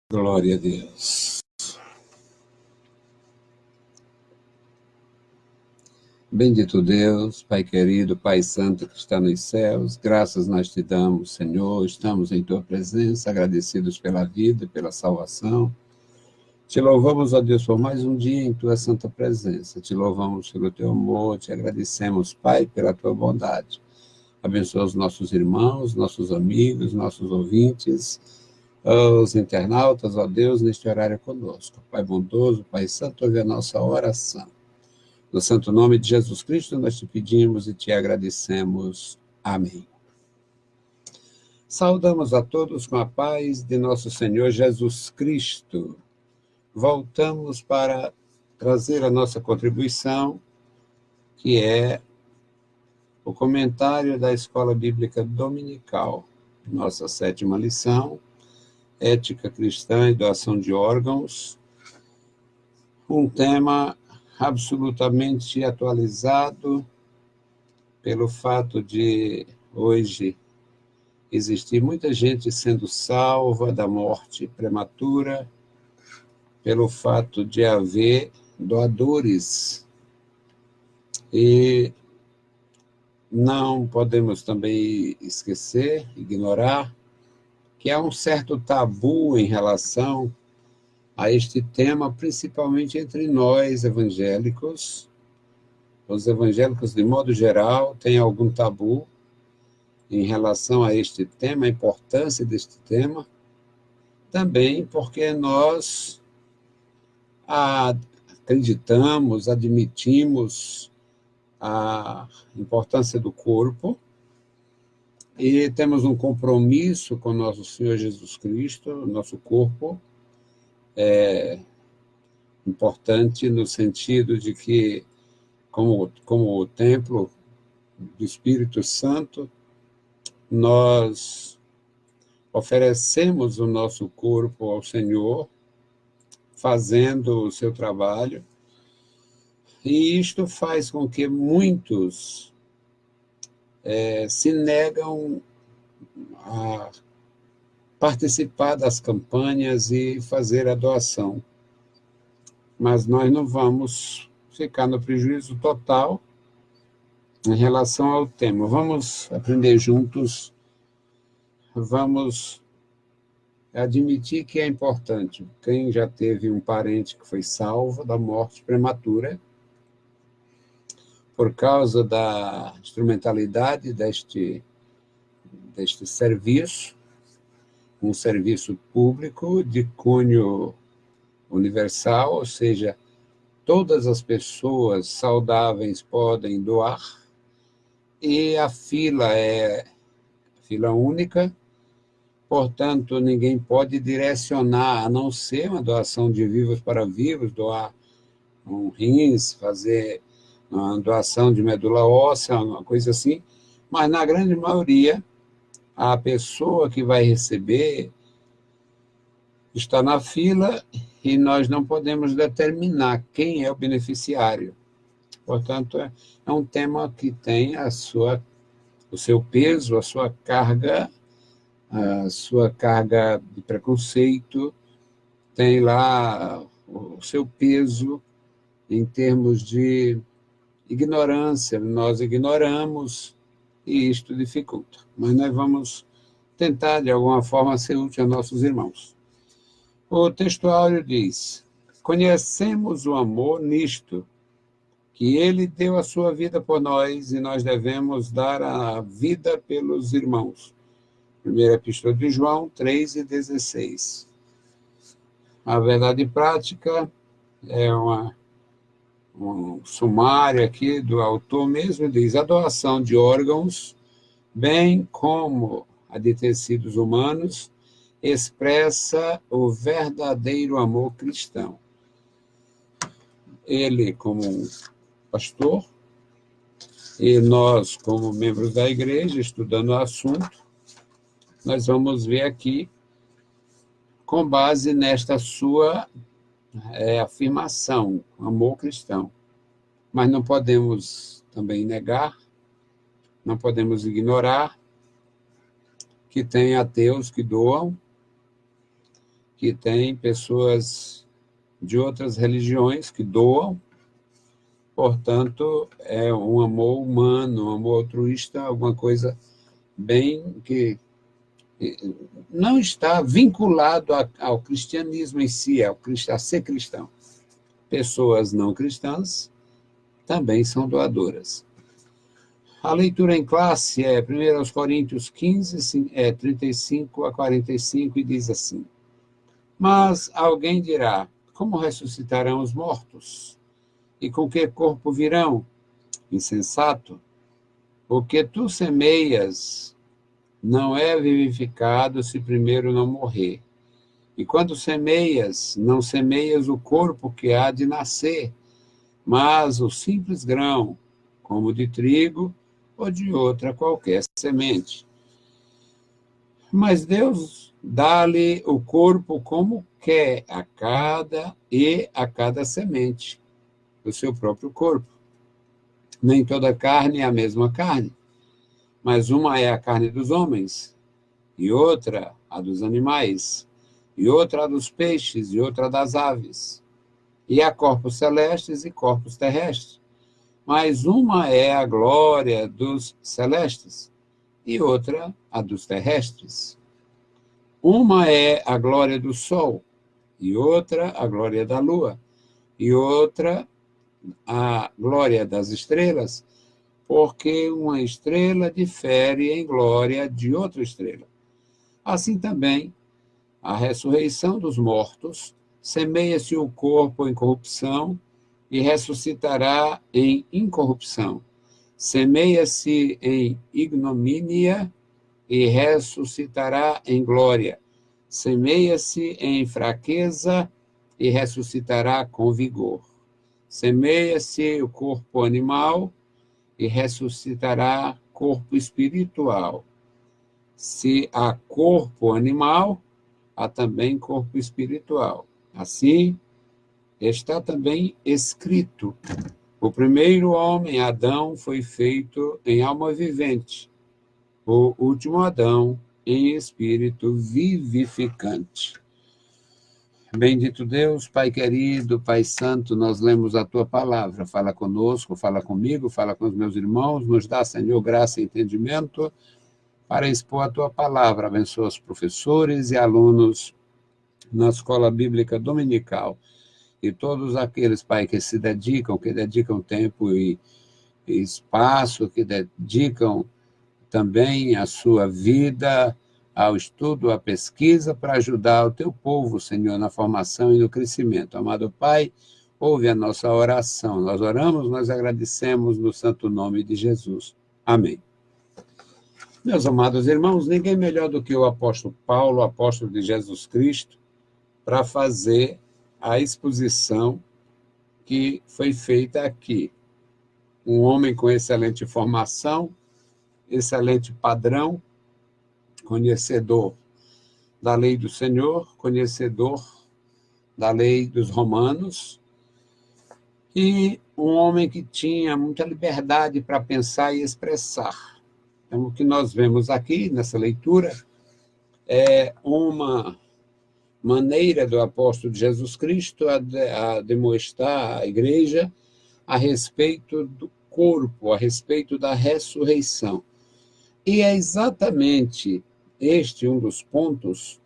Glória a Deus. Bendito Deus, Pai querido, Pai santo que está nos céus, graças nós te damos, Senhor, estamos em tua presença, agradecidos pela vida, pela salvação. Te louvamos, ó Deus, por mais um dia em tua santa presença. Te louvamos pelo teu amor, te agradecemos, Pai, pela tua bondade. Abençoa os nossos irmãos, nossos amigos, nossos ouvintes, os internautas, ó Deus, neste horário conosco. Pai bondoso, Pai santo, ouve a nossa oração. No santo nome de Jesus Cristo, nós te pedimos e te agradecemos. Amém. Saudamos a todos com a paz de nosso Senhor Jesus Cristo. Voltamos para trazer a nossa contribuição, que é o comentário da Escola Bíblica Dominical. Nossa 7ª lição, Ética Cristã e Doação de Órgãos. Um tema absolutamente atualizado pelo fato de hoje existir muita gente sendo salva da morte prematura, pelo fato de haver doadores. E não podemos também esquecer, ignorar, que há um certo tabu em relação a este tema, principalmente entre nós evangélicos. Os evangélicos, de modo geral, têm algum tabu em relação a este tema, a importância deste tema, também porque nós acreditamos, admitimos a importância do corpo e temos um compromisso com nosso Senhor Jesus Cristo. Nosso corpo é importante no sentido de que, como o templo do Espírito Santo, nós oferecemos o nosso corpo ao Senhor, fazendo o seu trabalho, e isto faz com que muitos se negam a participar das campanhas e fazer a doação. Mas nós não vamos ficar no prejuízo total em relação ao tema. Vamos aprender juntos, vamos admitir que é importante. Quem já teve um parente que foi salvo da morte prematura, por causa da instrumentalidade deste serviço, um serviço público de cunho universal, ou seja, todas as pessoas saudáveis podem doar, e a fila é fila única, portanto, ninguém pode direcionar, a não ser uma doação de vivos para vivos, doar um rins, fazer uma doação de medula óssea, uma coisa assim, mas na grande maioria, a pessoa que vai receber está na fila e nós não podemos determinar quem é o beneficiário. Portanto, é um tema que tem o seu peso, a sua carga de preconceito, tem lá o seu peso em termos de ignorância. Nós ignoramos e isto dificulta. Mas nós vamos tentar, de alguma forma, ser útil a nossos irmãos. O textuário diz: conhecemos o amor nisto, que ele deu a sua vida por nós e nós devemos dar a vida pelos irmãos. Primeira Epístola de João 3:16. A verdade prática é um sumário aqui do autor mesmo, diz: a doação de órgãos, bem como a de tecidos humanos, expressa o verdadeiro amor cristão. Ele, como pastor, e nós, como membros da igreja, estudando o assunto, nós vamos ver aqui, com base nesta sua afirmação, amor cristão. Mas não podemos também negar, não podemos ignorar que tem ateus que doam, que tem pessoas de outras religiões que doam, portanto, é um amor humano, um amor altruísta, alguma coisa bem que não está vinculado ao cristianismo em si, a ser cristão. Pessoas não cristãs também são doadoras. A leitura em classe é 1 Coríntios 15, 35 a 45, e diz assim: Mas alguém dirá, como ressuscitarão os mortos? E com que corpo virão? Insensato, o que tu semeias não é vivificado se primeiro não morrer. E quando semeias, não semeias o corpo que há de nascer, mas o simples grão, como de trigo ou de outra qualquer semente. Mas Deus dá-lhe o corpo como quer a cada semente, o seu próprio corpo. Nem toda carne é a mesma carne, mas uma é a carne dos homens, e outra a dos animais, e outra a dos peixes, e outra das aves. E há corpos celestes e corpos terrestres, mas uma é a glória dos celestes, e outra a dos terrestres. Uma é a glória do sol, e outra a glória da lua, e outra a glória das estrelas, porque uma estrela difere em glória de outra estrela. Assim também, a ressurreição dos mortos, semeia-se o corpo em corrupção e ressuscitará em incorrupção. Semeia-se em ignomínia e ressuscitará em glória. Semeia-se em fraqueza e ressuscitará com vigor. Semeia-se o corpo animal e ressuscitará corpo espiritual. Se há corpo animal, há também corpo espiritual. Assim, está também escrito: o primeiro homem, Adão, foi feito em alma vivente, o último Adão em espírito vivificante. Bendito Deus, Pai querido, Pai santo, nós lemos a Tua palavra. Fala conosco, fala comigo, fala com os meus irmãos, nos dá, Senhor, graça e entendimento para expor a Tua palavra. Abençoa os professores e alunos na Escola Bíblica Dominical e todos aqueles, Pai, que dedicam tempo e espaço, que dedicam também a sua vida ao estudo, à pesquisa, para ajudar o Teu povo, Senhor, na formação e no crescimento. Amado Pai, ouve a nossa oração. Nós oramos, nós agradecemos no santo nome de Jesus. Amém. Meus amados irmãos, ninguém melhor do que o apóstolo Paulo, apóstolo de Jesus Cristo, para fazer a exposição que foi feita aqui. Um homem com excelente formação, excelente padrão, conhecedor da lei do Senhor, conhecedor da lei dos romanos, e um homem que tinha muita liberdade para pensar e expressar. Então, o que nós vemos aqui nessa leitura é uma maneira do apóstolo de Jesus Cristo a demonstrar à igreja a respeito do corpo, a respeito da ressurreição. E é exatamente este um dos pontos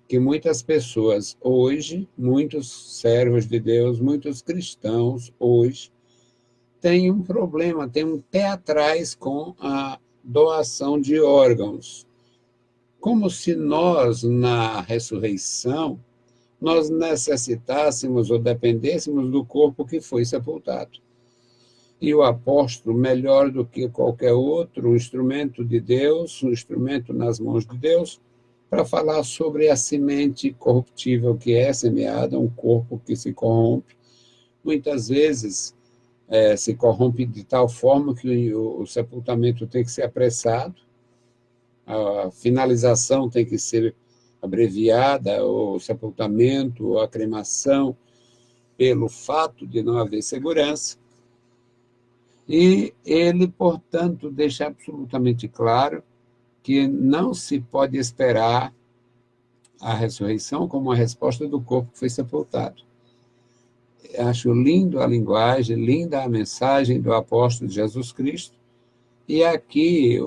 que muitas pessoas hoje, muitos servos de Deus, muitos cristãos hoje, têm um problema, têm um pé atrás com a doação de órgãos. Como se nós, na ressurreição, nós necessitássemos ou dependêssemos do corpo que foi sepultado. E o apóstolo, melhor do que qualquer outro, um instrumento de Deus, um instrumento nas mãos de Deus, para falar sobre a semente corruptível que é semeada, um corpo que se corrompe. Muitas vezes se corrompe de tal forma que o sepultamento tem que ser apressado, a finalização tem que ser abreviada, o sepultamento, ou a cremação, pelo fato de não haver segurança. E ele, portanto, deixa absolutamente claro que não se pode esperar a ressurreição como uma resposta do corpo que foi sepultado. Acho lindo a linguagem, linda a mensagem do apóstolo Jesus Cristo. E aqui,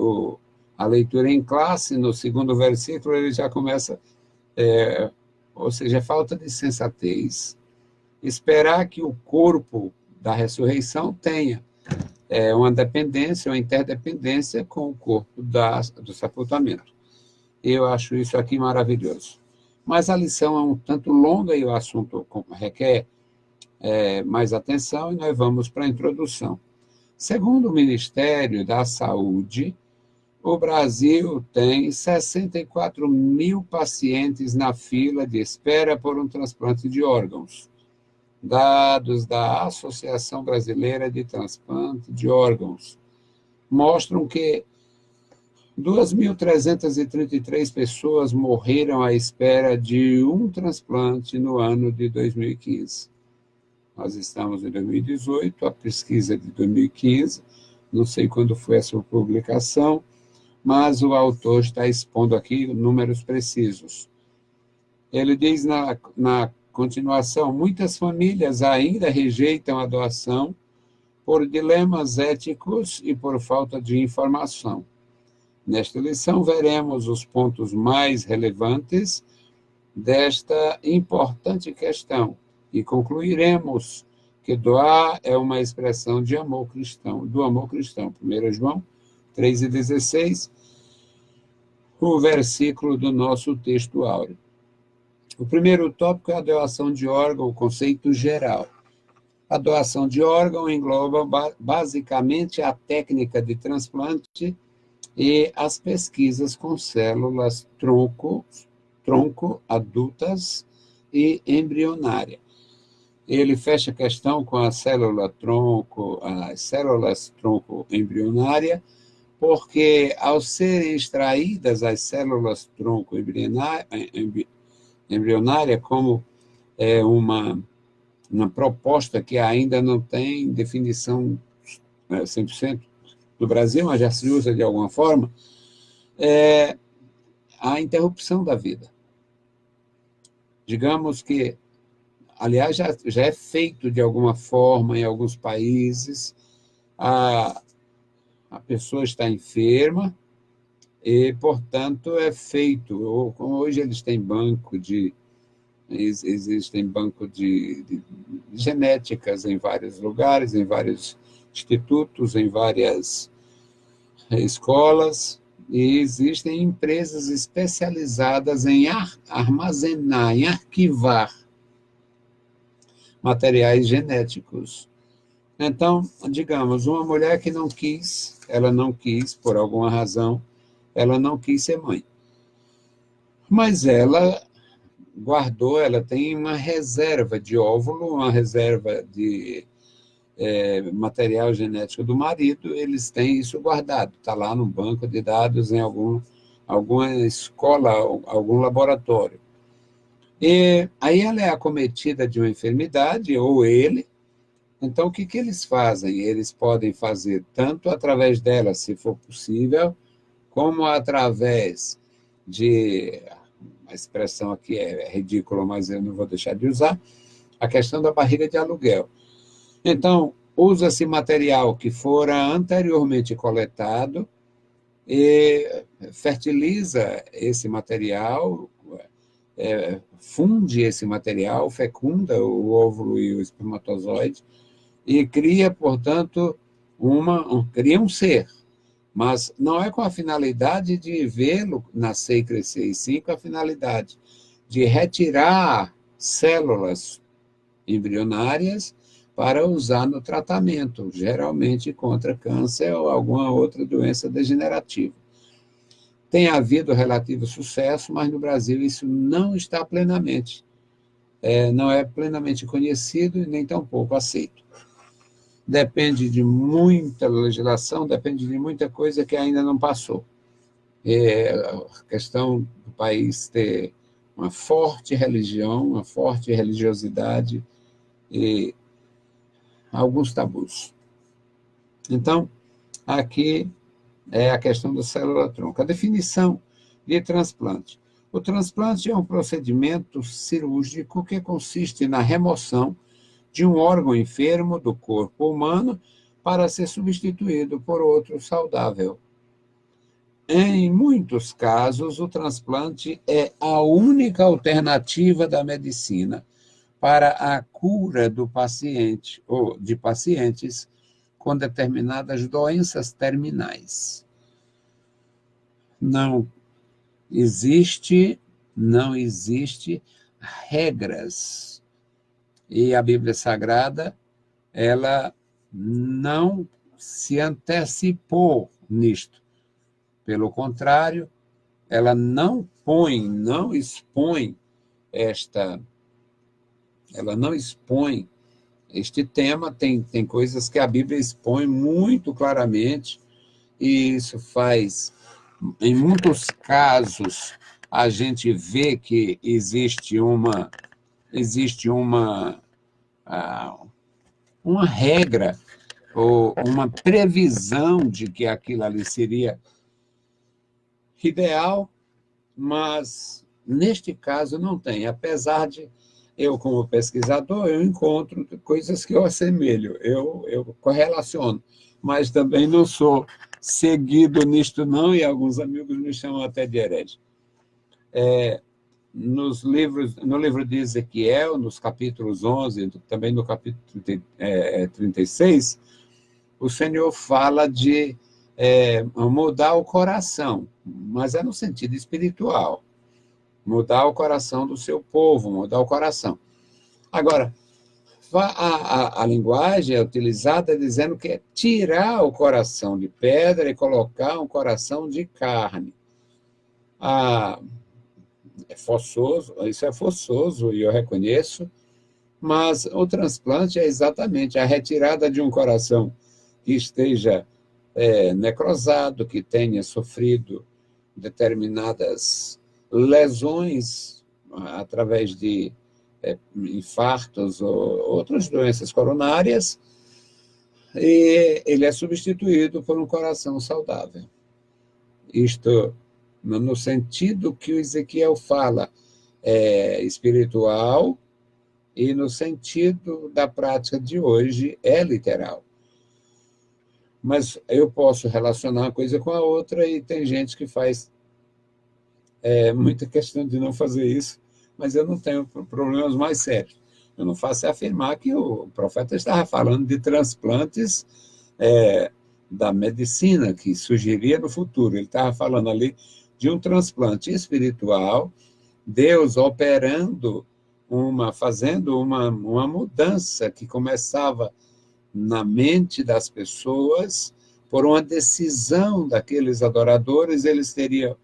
a leitura em classe, no segundo versículo, ele já começa, ou seja, falta de sensatez, esperar que o corpo da ressurreição tenha uma dependência, uma interdependência com o corpo do sepultamento. Eu acho isso aqui maravilhoso. Mas a lição é um tanto longa e o assunto requer mais atenção, e nós vamos para a introdução. Segundo o Ministério da Saúde, o Brasil tem 64 mil pacientes na fila de espera por um transplante de órgãos. Dados da Associação Brasileira de Transplante de Órgãos mostram que 2.333 pessoas morreram à espera de um transplante no ano de 2015. Nós estamos em 2018, a pesquisa de 2015, não sei quando foi a sua publicação, mas o autor está expondo aqui números precisos. Ele diz na continuação, muitas famílias ainda rejeitam a doação por dilemas éticos e por falta de informação. Nesta lição, veremos os pontos mais relevantes desta importante questão e concluiremos que doar é uma expressão de amor cristão, do amor cristão. 1 João 3,16, o versículo do nosso texto áureo. O primeiro tópico é a doação de órgão, o conceito geral. A doação de órgão engloba basicamente a técnica de transplante e as pesquisas com células tronco adultas e embrionária. Ele fecha a questão com as células tronco embrionária, porque ao serem extraídas as células tronco embrionária, como uma proposta que ainda não tem definição 100% no Brasil, mas já se usa de alguma forma, a interrupção da vida. Digamos que, aliás, já é feito de alguma forma em alguns países, a pessoa está enferma e, portanto, é feito. Como hoje eles têm existem banco de genéticas em vários lugares, em vários institutos, em várias escolas, e existem empresas especializadas em armazenar, em arquivar materiais genéticos. Então, digamos, uma mulher que ela não quis, por alguma razão, ela não quis ser mãe. Mas ela guardou, ela tem uma reserva de óvulo, uma reserva de material genético do marido, eles têm isso guardado, está lá no banco de dados em alguma escola, algum laboratório. E aí ela é acometida de uma enfermidade, ou ele. Então, o que eles fazem? Eles podem fazer tanto através dela, se for possível, como através de, a expressão aqui é ridícula, mas eu não vou deixar de usar, a questão da barriga de aluguel. Então, usa-se material que fora anteriormente coletado e fertiliza esse material, funde esse material, fecunda o óvulo e o espermatozoide e cria, portanto, cria um ser. Mas não é com a finalidade de vê-lo nascer e crescer, e sim com a finalidade de retirar células embrionárias para usar no tratamento, geralmente contra câncer ou alguma outra doença degenerativa. Tem havido relativo sucesso, mas no Brasil isso não está plenamente, não é plenamente conhecido e nem tampouco aceito. Depende de muita legislação, depende de muita coisa que ainda não passou. A questão do país ter uma forte religião, uma forte religiosidade e alguns tabus. Então, aqui é a questão da célula-tronco. A definição de transplante. O transplante é um procedimento cirúrgico que consiste na remoção de um órgão enfermo do corpo humano para ser substituído por outro saudável. Em muitos casos, o transplante é a única alternativa da medicina para a cura do paciente ou de pacientes com determinadas doenças terminais. Não existe regras. E a Bíblia Sagrada, ela não se antecipou nisto. Pelo contrário, ela não expõe este tema. Tem coisas que a Bíblia expõe muito claramente, e isso faz, em muitos casos, a gente vê que existe uma regra ou uma previsão de que aquilo ali seria ideal, mas neste caso não tem. Apesar de eu, como pesquisador, eu encontro coisas que eu assemelho, eu correlaciono, mas também não sou seguido nisto não, e alguns amigos me chamam até de herege. No livro de Ezequiel, nos capítulos 11, também no capítulo 36, o Senhor fala de mudar o coração, mas é no sentido espiritual. Mudar o coração do seu povo, mudar o coração. Agora, a linguagem é utilizada dizendo que é tirar o coração de pedra e colocar um coração de carne. É forçoso, isso é forçoso, e eu reconheço, mas o transplante é exatamente a retirada de um coração que esteja necrosado, que tenha sofrido determinadas lesões através de infartos ou outras doenças coronárias, e ele é substituído por um coração saudável. Isto, no sentido que o Ezequiel fala, é espiritual, e no sentido da prática de hoje é literal. Mas eu posso relacionar uma coisa com a outra, e tem gente que faz muita questão de não fazer isso, mas eu não tenho problemas mais sérios. Eu não faço afirmar que o profeta estava falando de transplantes da medicina, que surgiria no futuro. Ele estava falando ali de um transplante espiritual, Deus operando, fazendo uma mudança que começava na mente das pessoas, por uma decisão daqueles adoradores, eles teriam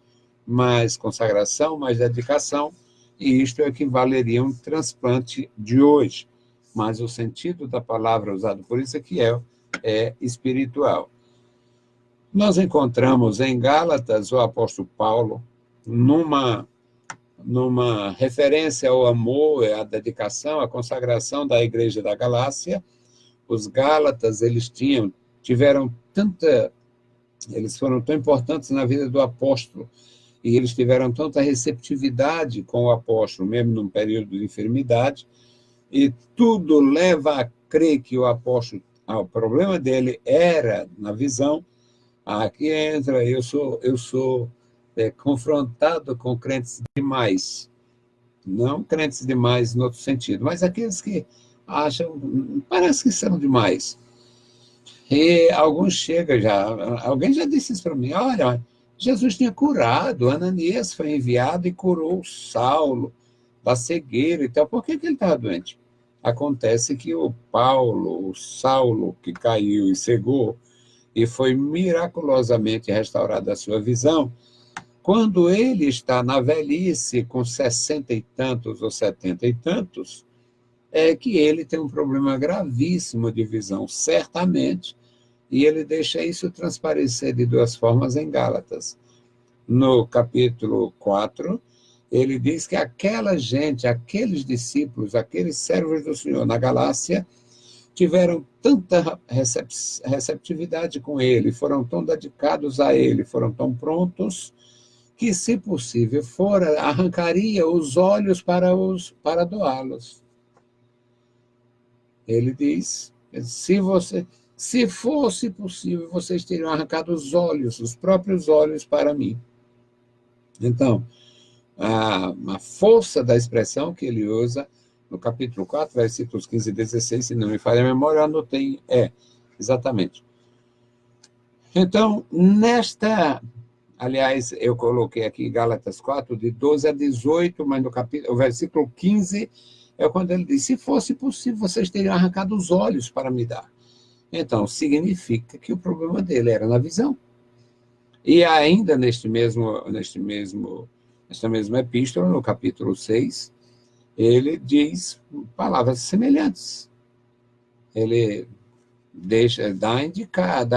mais consagração, mais dedicação, e isto equivaleria a um transplante de hoje. Mas o sentido da palavra usado por Ezequiel é espiritual. Nós encontramos em Gálatas o apóstolo Paulo, numa referência ao amor, à dedicação, à consagração da igreja da Galácia. Os Gálatas, eles foram tão importantes na vida do apóstolo, e eles tiveram tanta receptividade com o apóstolo, mesmo num período de enfermidade, e tudo leva a crer que o apóstolo, o problema dele era na visão. Aqui entra, eu sou confrontado com crentes demais, não crentes demais no outro sentido, mas aqueles que acham, parece que são demais. E alguns chegam alguém já disse isso para mim: olha, Jesus tinha curado, Ananias foi enviado e curou Saulo da cegueira e tal, por que ele estava doente? Acontece que o Saulo, que caiu e cegou, e foi miraculosamente restaurada a sua visão, quando ele está na velhice, com 60 e tantos ou 70 e tantos, é que ele tem um problema gravíssimo de visão, certamente, e ele deixa isso transparecer de duas formas em Gálatas. No capítulo 4, ele diz que aquela gente, aqueles discípulos, aqueles servos do Senhor na Galácia, tiveram tanta receptividade com ele, foram tão dedicados a ele, foram tão prontos, que, se possível for, arrancaria os olhos para doá-los. Ele diz, se fosse possível, vocês teriam arrancado os próprios olhos para mim. Então, a força da expressão que ele usa no capítulo 4, versículos 15 e 16, se não me falha a memória, eu anotei, exatamente. Então, aliás, eu coloquei aqui Gálatas 4, de 12 a 18, mas o versículo 15 é quando ele diz, se fosse possível, vocês teriam arrancado os olhos para me dar. Então, significa que o problema dele era na visão. E ainda nesta mesma epístola, no capítulo 6, ele diz palavras semelhantes. Ele dá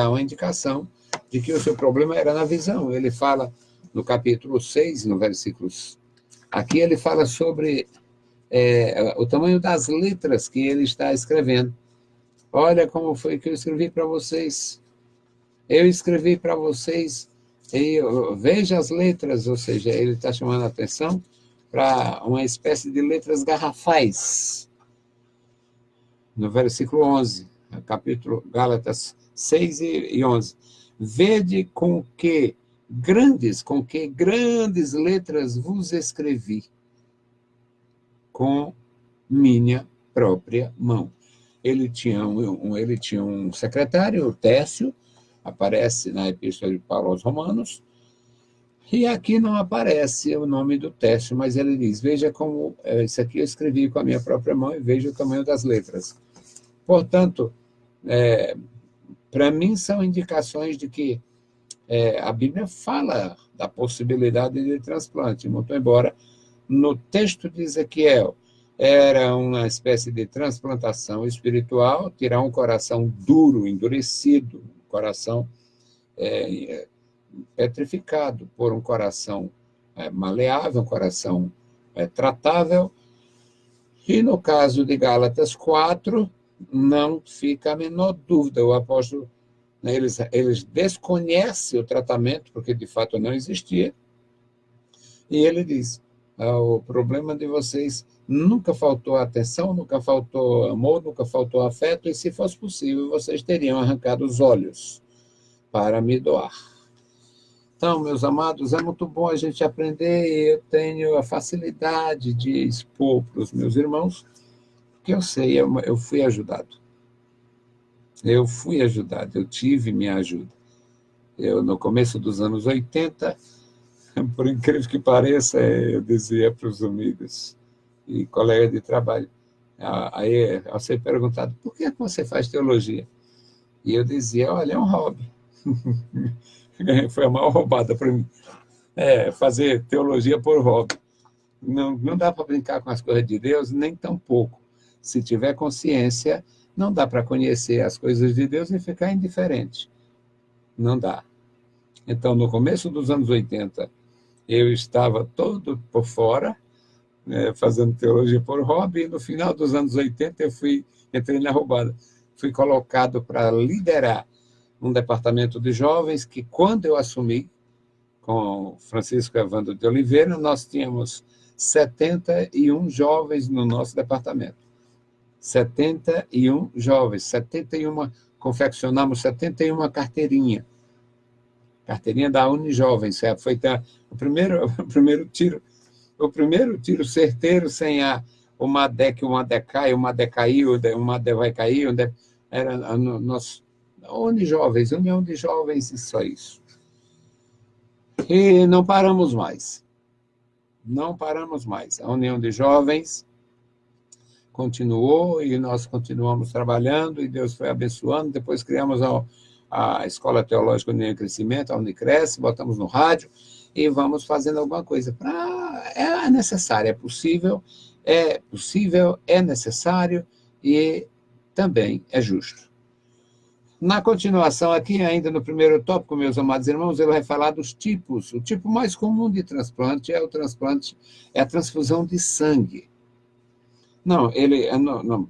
uma indicação de que o seu problema era na visão. Ele fala no capítulo 6, no versículos... Aqui ele fala sobre o tamanho das letras que ele está escrevendo. Olha como foi que eu escrevi para vocês. Eu escrevi para vocês, e veja as letras, ou seja, ele está chamando a atenção para uma espécie de letras garrafais. No versículo 11, capítulo Gálatas 6 e 11. Vede com que grandes letras vos escrevi com minha própria mão. Ele tinha um secretário, o Tércio, aparece na Epístola de Paulo aos Romanos, e aqui não aparece o nome do Tércio, mas ele diz, veja como, isso aqui eu escrevi com a minha própria mão e veja o tamanho das letras. Portanto, para mim são indicações de que a Bíblia fala da possibilidade de transplante, muito embora no texto de Ezequiel era uma espécie de transplantação espiritual, tirar um coração duro, endurecido, um coração petrificado, por um coração maleável, um coração tratável. E no caso de Gálatas 4, não fica a menor dúvida, o apóstolo, eles desconhecem o tratamento, porque de fato não existia, e ele diz, o problema de vocês nunca faltou atenção, nunca faltou amor, nunca faltou afeto, e se fosse possível, vocês teriam arrancado os olhos para me doar. Então, meus amados, é muito bom a gente aprender, e eu tenho a facilidade de expor para os meus irmãos, que eu sei, eu fui ajudado. Eu tive minha ajuda. No começo dos anos 80, por incrível que pareça, eu dizia para os amigos e colegas de trabalho, aí eu ser perguntado, por que você faz teologia? E eu dizia, olha, é um hobby. Foi a maior roubada para mim. Fazer teologia por hobby. Não dá para brincar com as coisas de Deus, nem tão pouco. Se tiver consciência, não dá para conhecer as coisas de Deus e ficar indiferente. Não dá. Então, no começo dos anos 80, eu estava todo por fora, fazendo teologia por hobby, e no final dos anos 80 eu entrei na roubada. Fui colocado para liderar um departamento de jovens que, quando eu assumi, com Francisco Evandro de Oliveira, nós tínhamos 71 jovens no nosso departamento. 71 jovens, confeccionamos 71 carteirinha da Unijovens. Foi o primeiro tiro certeiro sem o MADE, que o MADE cai, o MADE caiu, o MADE vai cair, era nosso Unijovens, União de Jovens, e só isso. E não paramos mais. A União de Jovens continuou e nós continuamos trabalhando e Deus foi abençoando. Depois criamos a Escola Teológica União e Crescimento, a Unicresce, botamos no rádio e vamos fazendo alguma coisa. É necessário, é possível, é necessário e também é justo. Na continuação aqui, ainda no primeiro tópico, meus amados irmãos, ele vai falar dos tipos. O tipo mais comum de transplante é a transfusão de sangue. Não,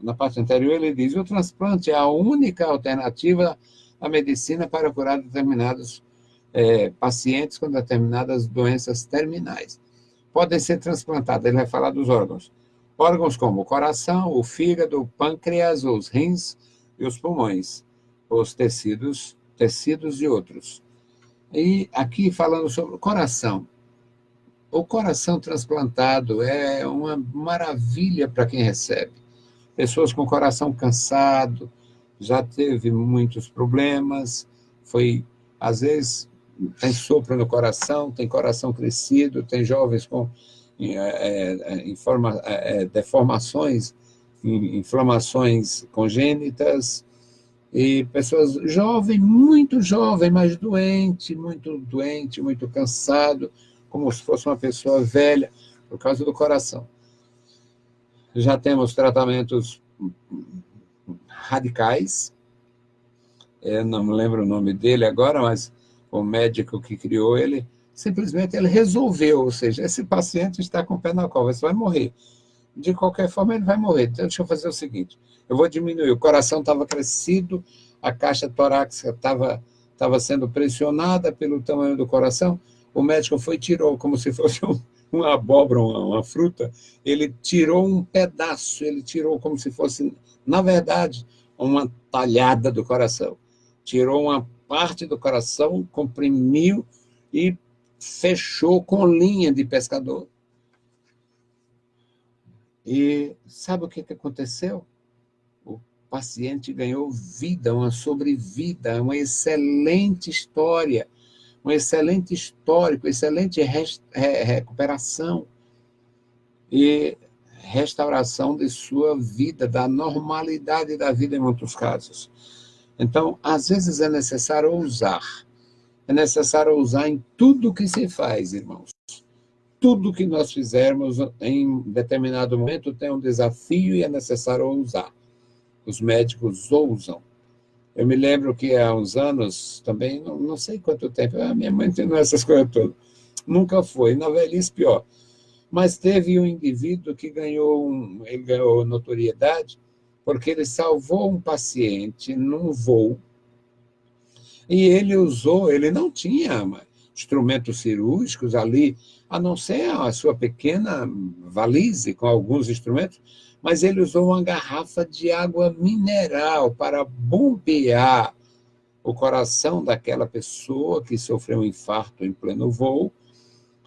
na parte anterior ele diz, o transplante é a única alternativa à medicina para curar determinados pacientes com determinadas doenças terminais. Podem ser transplantados, ele vai falar dos órgãos. Órgãos como o coração, o fígado, o pâncreas, os rins e os pulmões, os tecidos e outros. E aqui falando sobre o coração. O coração transplantado é uma maravilha para quem recebe. Pessoas com coração cansado, já teve muitos problemas, às vezes, tem sopro no coração, tem coração crescido, tem jovens com deformações, inflamações congênitas, e pessoas jovens, muito jovem, mas doente, muito cansado, como se fosse uma pessoa velha, por causa do coração. Já temos tratamentos radicais, eu não me lembro o nome dele agora, mas o médico que criou ele, simplesmente ele resolveu, ou seja, esse paciente está com o pé na cova, você vai morrer. De qualquer forma, ele vai morrer. Então, deixa eu fazer o seguinte, eu vou diminuir, o coração estava crescido, a caixa torácica estava sendo pressionada pelo tamanho do coração, o médico tirou, como se fosse uma abóbora, uma fruta, ele tirou um pedaço, ele tirou como se fosse, na verdade, uma talhada do coração. Tirou uma parte do coração, comprimiu e fechou com linha de pescador. E sabe o que aconteceu? O paciente ganhou vida, uma sobrevida, uma excelente história, um excelente histórico, excelente recuperação e restauração de sua vida, da normalidade da vida em muitos casos. Então, às vezes é necessário ousar. É necessário ousar em tudo que se faz, irmãos. Tudo que nós fizermos em determinado momento tem um desafio e é necessário ousar. Os médicos ousam. Eu me lembro que há uns anos, também, não sei quanto tempo, a minha mãe tem essas coisas todas. Nunca foi, na velhice pior. Mas teve um indivíduo que ele ganhou notoriedade porque ele salvou um paciente num voo e ele não tinha instrumentos cirúrgicos ali, a não ser a sua pequena valise com alguns instrumentos, mas ele usou uma garrafa de água mineral para bombear o coração daquela pessoa que sofreu um infarto em pleno voo,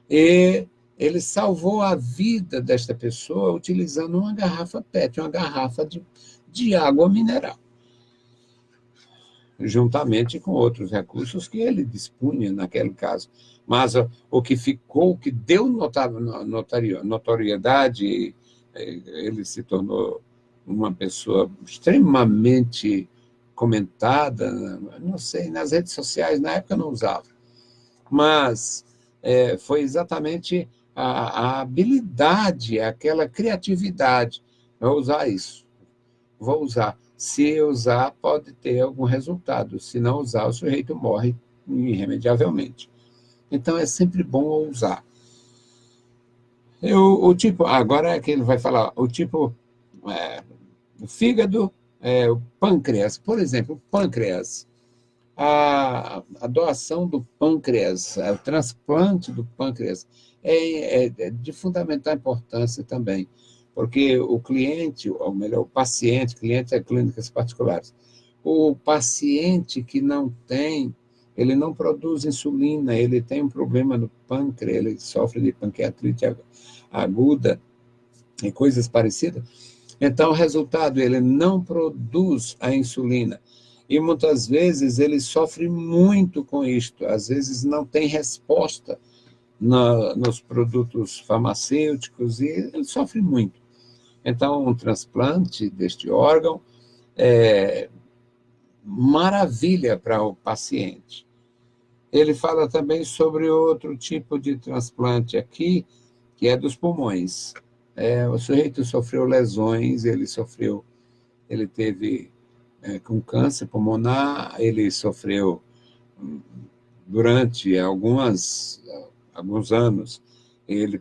e ele salvou a vida desta pessoa utilizando uma garrafa PET, uma garrafa de água mineral, juntamente com outros recursos que ele dispunha naquele caso. Mas o que deu notoriedade, ele se tornou uma pessoa extremamente comentada, não sei, nas redes sociais, na época eu não usava, mas foi exatamente a habilidade, aquela criatividade. Vou usar isso, vou usar. Se usar, pode ter algum resultado. Se não usar, o sujeito morre irremediavelmente. Então, é sempre bom usar. Agora é que ele vai falar, o fígado, o pâncreas. Por exemplo, o pâncreas. A doação do pâncreas, o transplante do pâncreas é de fundamental importância também, porque o cliente, ou melhor, o paciente, cliente é clínicas particulares, o paciente que ele não produz insulina, ele tem um problema no pâncreas, ele sofre de pancreatite aguda e coisas parecidas, então o resultado, ele não produz a insulina, e muitas vezes ele sofre muito com isto, às vezes não tem resposta nos produtos farmacêuticos, e ele sofre muito. Então, um transplante deste órgão é maravilha para o paciente. Ele fala também sobre outro tipo de transplante aqui, que é dos pulmões. O sujeito sofreu lesões, ele teve com câncer pulmonar, ele sofreu durante alguns anos, ele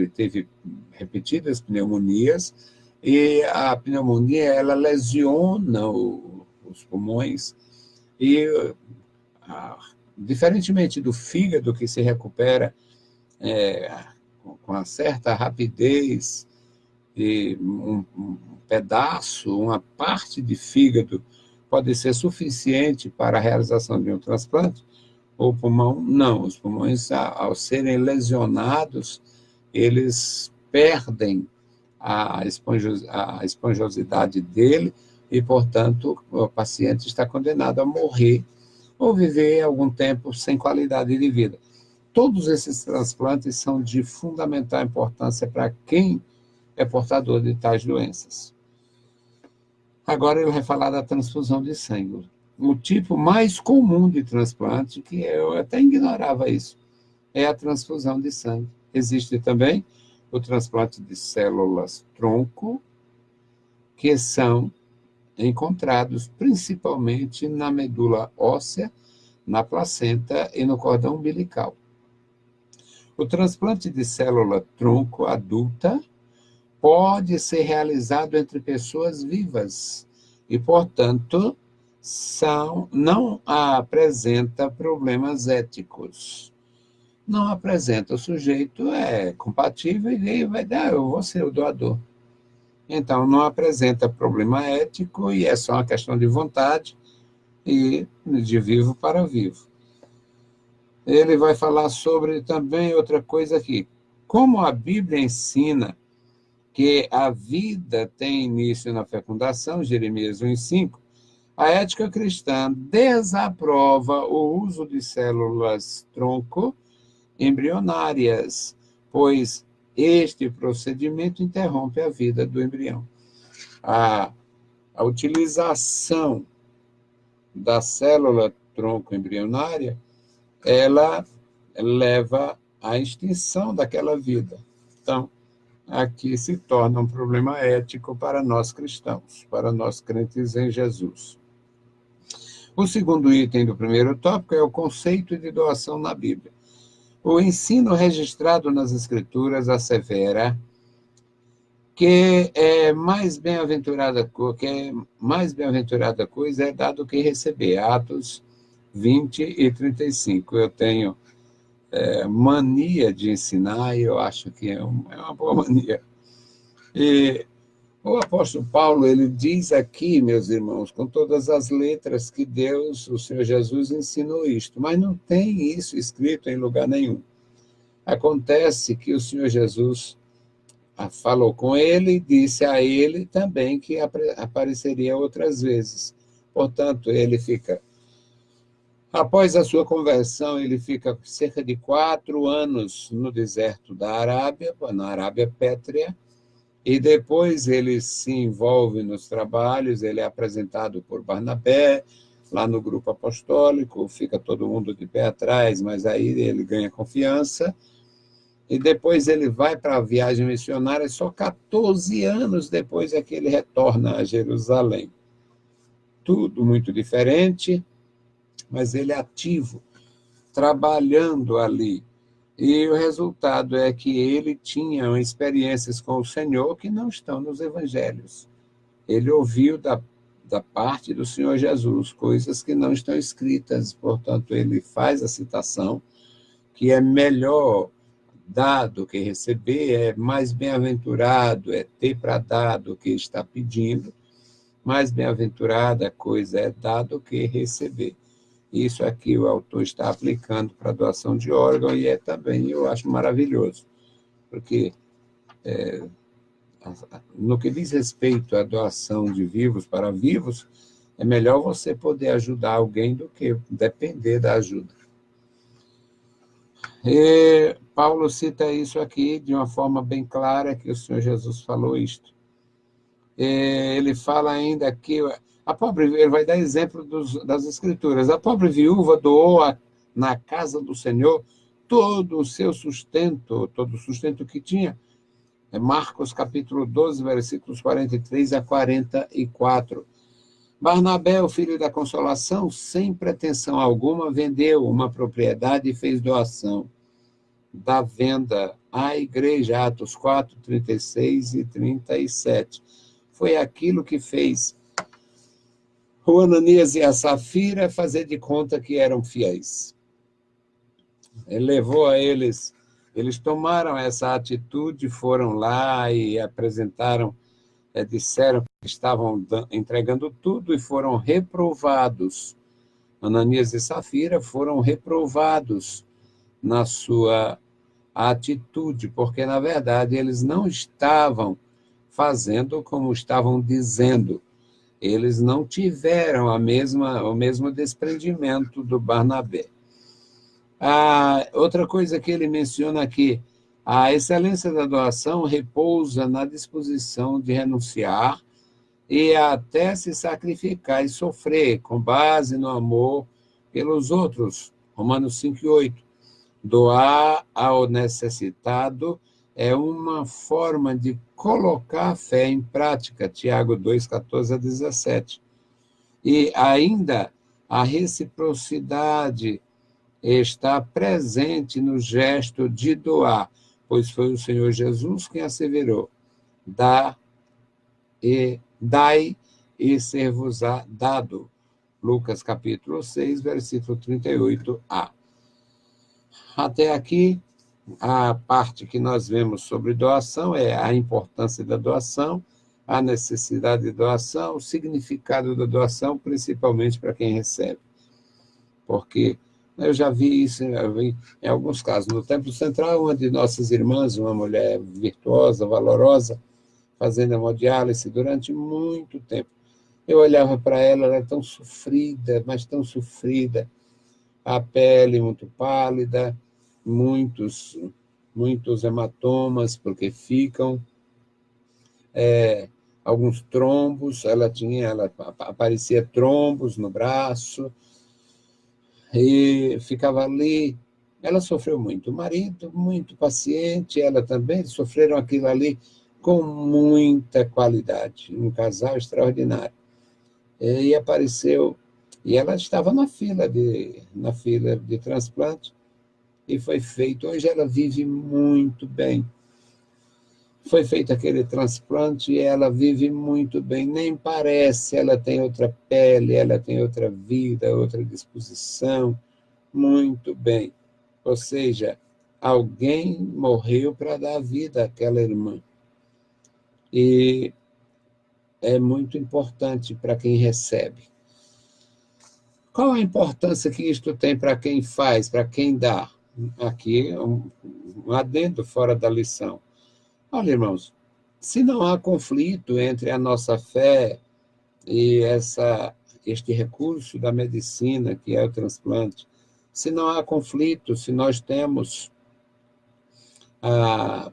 teve repetidas pneumonias, e a pneumonia, ela lesiona os pulmões, e diferentemente do fígado, que se recupera com uma certa rapidez, e um pedaço, uma parte de fígado pode ser suficiente para a realização de um transplante, o pulmão não. Os pulmões, ao serem lesionados, eles perdem a esponjosidade dele e, portanto, o paciente está condenado a morrer ou viver algum tempo sem qualidade de vida. Todos esses transplantes são de fundamental importância para quem é portador de tais doenças. Agora ele vai falar da transfusão de sangue. O tipo mais comum de transplante, que eu até ignorava isso, é a transfusão de sangue. Existe também o transplante de células-tronco, que são encontrados principalmente na medula óssea, na placenta e no cordão umbilical. O transplante de célula-tronco adulta pode ser realizado entre pessoas vivas e, portanto, não apresenta problemas éticos. Não apresenta. O sujeito é compatível e vai dar, eu vou ser o doador. Então, não apresenta problema ético e é só uma questão de vontade e de vivo para vivo. Ele vai falar sobre também outra coisa aqui. Como a Bíblia ensina que a vida tem início na fecundação, Jeremias 1:5, a ética cristã desaprova o uso de células-tronco embrionárias, pois este procedimento interrompe a vida do embrião. A utilização da célula-tronco embrionária, ela leva à extinção daquela vida. Então, aqui se torna um problema ético para nós cristãos, para nós crentes em Jesus. O segundo item do primeiro tópico é o conceito de doação na Bíblia. O ensino registrado nas Escrituras assevera que mais bem-aventurada coisa é dar do que receber. Atos 20 e 35. Eu tenho mania de ensinar, e eu acho que é uma boa mania. E o apóstolo Paulo, ele diz aqui, meus irmãos, com todas as letras, que Deus, o Senhor Jesus, ensinou isto, mas não tem isso escrito em lugar nenhum. Acontece que o Senhor Jesus falou com ele e disse a ele também que apareceria outras vezes. Portanto, após a sua conversão, ele fica cerca de 4 anos no deserto da Arábia, na Arábia Pétrea, e depois ele se envolve nos trabalhos, ele é apresentado por Barnabé, lá no grupo apostólico, fica todo mundo de pé atrás, mas aí ele ganha confiança, e depois ele vai para a viagem missionária, só 14 anos depois é que ele retorna a Jerusalém. Tudo muito diferente, mas ele é ativo, trabalhando ali. E o resultado é que ele tinha experiências com o Senhor que não estão nos evangelhos. Ele ouviu da parte do Senhor Jesus coisas que não estão escritas, portanto, ele faz a citação que é melhor dar do que receber, é mais bem-aventurado, é ter para dar do que está pedindo, mais bem-aventurada coisa é dar do que receber. Isso aqui o autor está aplicando para a doação de órgão e também, eu acho maravilhoso, porque no que diz respeito à doação de vivos para vivos, é melhor você poder ajudar alguém do que depender da ajuda. E Paulo cita isso aqui de uma forma bem clara, que o Senhor Jesus falou isto. Ele fala ainda que ele vai dar exemplo das Escrituras. A pobre viúva doou na casa do Senhor todo o seu sustento, todo o sustento que tinha. É Marcos capítulo 12, versículos 43 a 44. Barnabé, o filho da consolação, sem pretensão alguma, vendeu uma propriedade e fez doação da venda à igreja, Atos 4, 36 e 37. Foi aquilo que fez o Ananias e a Safira fazer de conta que eram fiéis. Ele levou a eles, eles tomaram essa atitude, foram lá e apresentaram, disseram que estavam entregando tudo e foram reprovados. Ananias e Safira foram reprovados na sua atitude, porque, na verdade, eles não estavam fazendo como estavam dizendo. Eles não tiveram o mesmo desprendimento do Barnabé. Outra coisa que ele menciona aqui, a excelência da doação repousa na disposição de renunciar e até se sacrificar e sofrer, com base no amor pelos outros. Romanos 5:8. Doar ao necessitado é uma forma de colocar a fé em prática. Tiago 2:14-17. E ainda a reciprocidade está presente no gesto de doar, pois foi o Senhor Jesus quem asseverou: dai e ser-vos-á dado. Lucas capítulo 6, versículo 38a. Até aqui, a parte que nós vemos sobre doação é a importância da doação, a necessidade de doação, o significado da doação, principalmente para quem recebe. Porque eu já vi isso em alguns casos. No Templo Central, uma de nossas irmãs, uma mulher virtuosa, valorosa, fazendo hemodiálise durante muito tempo. Eu olhava para ela, ela era tão sofrida, mas tão sofrida, a pele muito pálida, muitos hematomas, porque ficam, alguns trombos, ela aparecia trombos no braço, e ficava ali. Ela sofreu muito. O marido, muito paciente, ela também, sofreram aquilo ali com muita qualidade. Um casal extraordinário. E apareceu, e ela estava na fila de transplante, e foi feito. Hoje ela vive muito bem. Foi feito aquele transplante e ela vive muito bem. Nem parece, ela tem outra pele, ela tem outra vida, outra disposição. Muito bem. Ou seja, alguém morreu para dar vida àquela irmã. E é muito importante para quem recebe. Qual a importância que isto tem para quem faz, para quem dá? Aqui um adendo fora da lição. Olha, irmãos, se não há conflito entre a nossa fé e este recurso da medicina, que é o transplante, se não há conflito, se nós temos a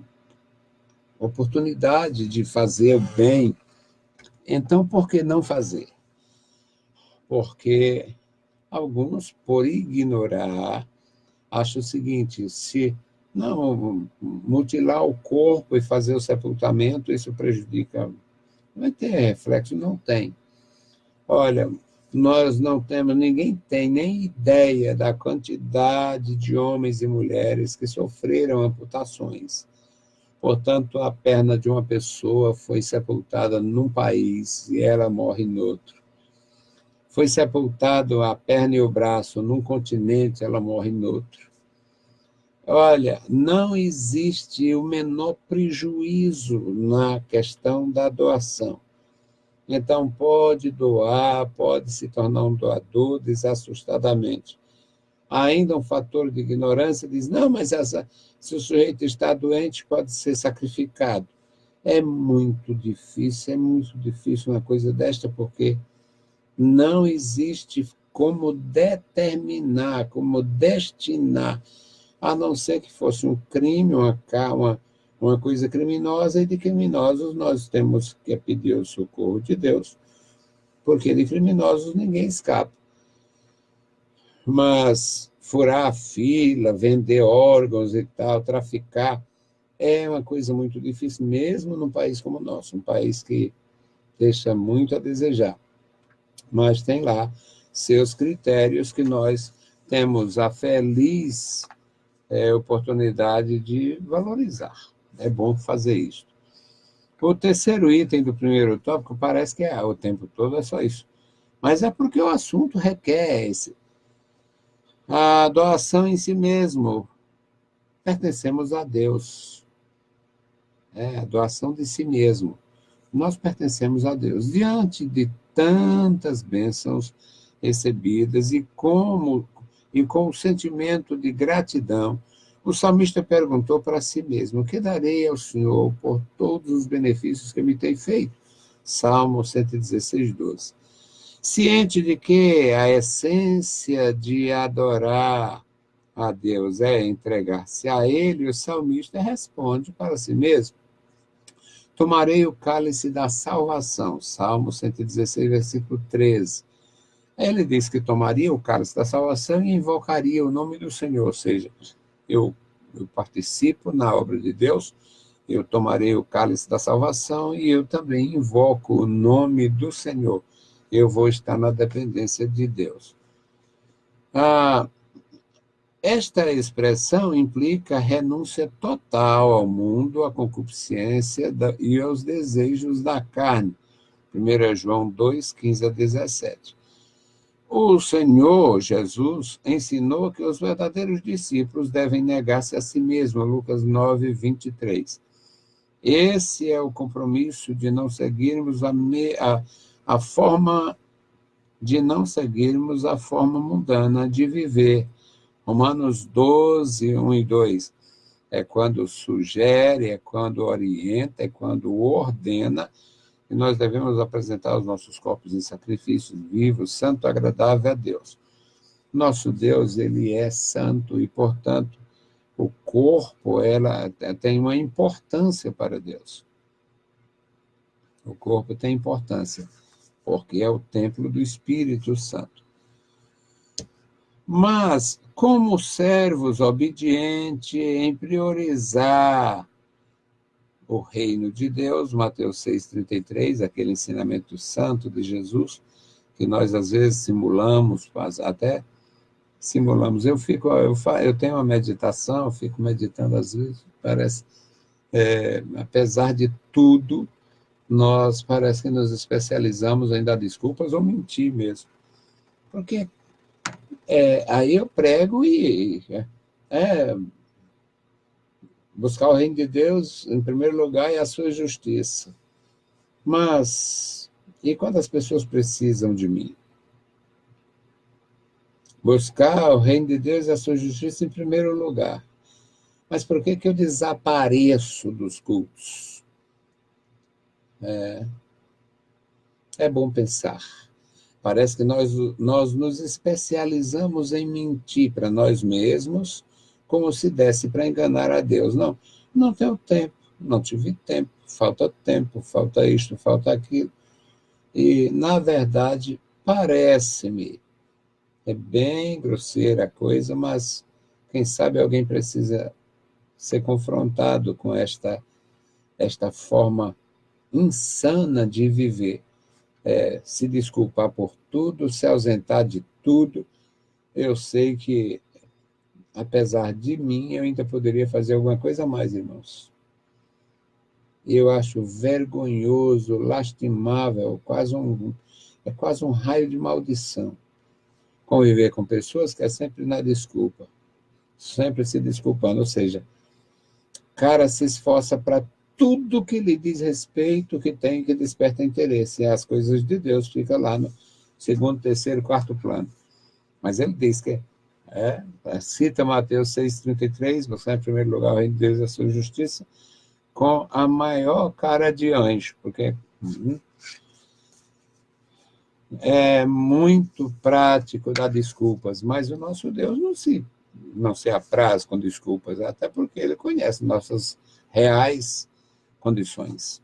oportunidade de fazer o bem, então por que não fazer? Porque alguns, por ignorar, acham o seguinte: se não mutilar o corpo e fazer o sepultamento, isso prejudica. Vai ter reflexo? Não tem. Olha, nós não temos, ninguém tem nem ideia da quantidade de homens e mulheres que sofreram amputações. Portanto, a perna de uma pessoa foi sepultada num país e ela morre no outro. Foi sepultado a perna e o braço num continente, ela morre no outro. Olha, não existe o menor prejuízo na questão da doação. Então, pode doar, pode se tornar um doador desassustadamente. Há ainda um fator de ignorância, diz, não, mas se o sujeito está doente, pode ser sacrificado. É muito difícil uma coisa desta, porque não existe como determinar, como destinar, a não ser que fosse um crime, uma coisa criminosa, e de criminosos nós temos que pedir o socorro de Deus, porque de criminosos ninguém escapa. Mas furar a fila, vender órgãos e tal, traficar, é uma coisa muito difícil, mesmo num país como o nosso, um país que deixa muito a desejar. Mas tem lá seus critérios que nós temos a feliz oportunidade de valorizar. É bom fazer isso. O terceiro item do primeiro tópico parece que o tempo todo é só isso. Mas é porque o assunto requer A doação em si mesmo, pertencemos a Deus. A doação de si mesmo. Nós pertencemos a Deus. Diante de tantas bênçãos recebidas e com o sentimento de gratidão, o salmista perguntou para si mesmo: o que darei ao Senhor por todos os benefícios que me tem feito? Salmo 116, 12. Ciente de que a essência de adorar a Deus é entregar-se a Ele, o salmista responde para si mesmo: tomarei o cálice da salvação. Salmo 116, versículo 13. Ele diz que tomaria o cálice da salvação e invocaria o nome do Senhor, ou seja, eu participo na obra de Deus, eu tomarei o cálice da salvação e eu também invoco o nome do Senhor. Eu vou estar na dependência de Deus. Esta expressão implica renúncia total ao mundo, à concupiscência e aos desejos da carne. 1 João 2, 15 a 17. O Senhor Jesus ensinou que os verdadeiros discípulos devem negar-se a si mesmos, Lucas 9, 23. Esse é o compromisso de não seguirmos a forma mundana de viver. Romanos 12, 1 e 2. É quando sugere, é quando orienta, é quando ordena, e nós devemos apresentar os nossos corpos em sacrifícios vivos, santo, agradável a Deus. Nosso Deus, ele é santo e, portanto, o corpo, ela tem uma importância para Deus. O corpo tem importância, porque é o templo do Espírito Santo. Mas, como servos obedientes em priorizar o reino de Deus, Mateus 6,33, aquele ensinamento santo de Jesus, que nós às vezes simulamos, até simulamos. Eu tenho uma meditação, eu fico meditando às vezes, parece, apesar de tudo, nós parece que nos especializamos em dar desculpas ou mentir mesmo. Porque aí eu prego e buscar o reino de Deus em primeiro lugar e a sua justiça. Mas, e quando as pessoas precisam de mim? Buscar o reino de Deus e a sua justiça em primeiro lugar. Mas por que eu desapareço dos cultos? É bom pensar. Parece que nós nos especializamos em mentir para nós mesmos, como se desse para enganar a Deus. Não tenho tempo, não tive tempo, falta isto, falta aquilo. E, na verdade, parece-me, é bem grosseira a coisa, mas quem sabe alguém precisa ser confrontado com esta forma insana de viver. Se desculpar por tudo, se ausentar de tudo. Eu sei que, apesar de mim, eu ainda poderia fazer alguma coisa a mais, irmãos. Eu acho vergonhoso, lastimável, é quase um raio de maldição conviver com pessoas que é sempre na desculpa, sempre se desculpando, ou seja, o cara se esforça para tudo que lhe diz respeito, que desperta interesse, e as coisas de Deus ficam lá no segundo, terceiro, quarto plano. Mas ele diz que cita Mateus 6,33, buscar em primeiro lugar o reino de Deus e a sua justiça, com a maior cara de anjo, porque é muito prático dar desculpas, mas o nosso Deus não se apraz com desculpas, até porque ele conhece nossas reais condições.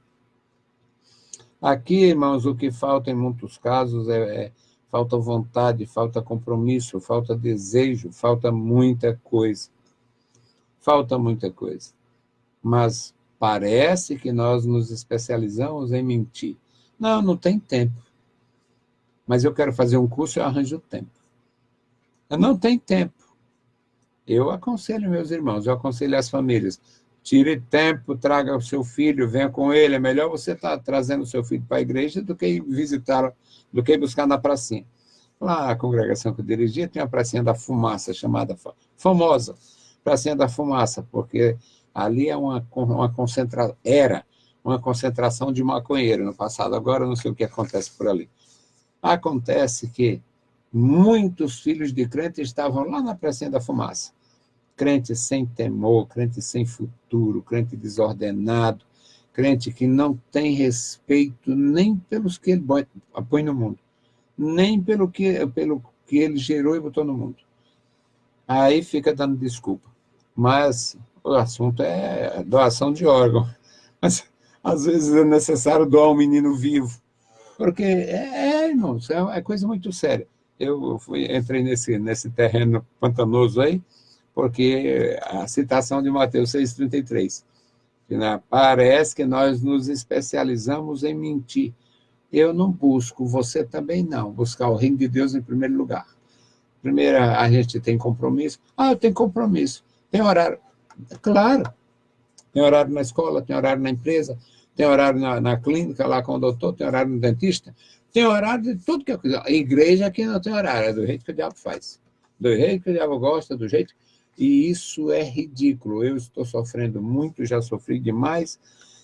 Aqui, irmãos, o que falta em muitos casos falta vontade, falta compromisso, falta desejo, falta muita coisa. Falta muita coisa. Mas parece que nós nos especializamos em mentir. Não tem tempo. Mas eu quero fazer um curso, eu arranjo tempo. Eu não tenho tempo. Eu aconselho meus irmãos, eu aconselho as famílias. Tire tempo, traga o seu filho, venha com ele. É melhor você estar trazendo o seu filho para a igreja do que visitá-lo, do que buscar na pracinha. Lá na congregação que eu dirigia, tinha a Pracinha da Fumaça, chamada famosa Pracinha da Fumaça, porque ali é era uma concentração de maconheiro no passado. Agora eu não sei o que acontece por ali. Acontece que muitos filhos de crentes estavam lá na Pracinha da Fumaça. Crente sem temor, crente sem futuro, crente desordenado, crente que não tem respeito nem pelos que ele põe no mundo, nem pelo que ele gerou e botou no mundo. Aí fica dando desculpa. Mas o assunto é doação de órgão. Mas, às vezes, é necessário doar um menino vivo. Porque, irmãos, é coisa muito séria. Eu entrei nesse terreno pantanoso aí, porque a citação de Mateus 6,33, que parece que nós nos especializamos em mentir. Eu não busco, você também não, buscar o reino de Deus em primeiro lugar. Primeiro, a gente tem compromisso. Eu tenho compromisso. Tem horário. Claro. Tem horário na escola, tem horário na empresa, tem horário na clínica, lá com o doutor, tem horário no dentista, tem horário de tudo que eu quiser. A igreja aqui não tem horário, é do jeito que o diabo faz. Do jeito que o diabo gosta, do jeito... E isso é ridículo. Eu estou sofrendo muito, já sofri demais.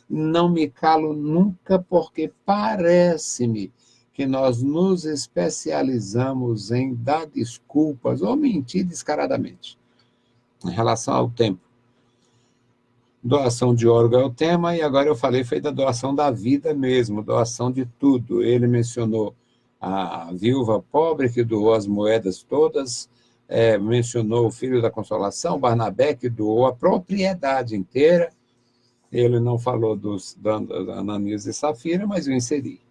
Não me calo nunca, porque parece-me que nós nos especializamos em dar desculpas ou mentir descaradamente em relação ao tempo. Doação de órgão é o tema, e agora eu falei foi da doação da vida mesmo, doação de tudo. Ele mencionou a viúva pobre que doou as moedas todas, mencionou o filho da consolação, Barnabé, que doou a propriedade inteira. Ele não falou da Ananias e Safira, mas eu inseri.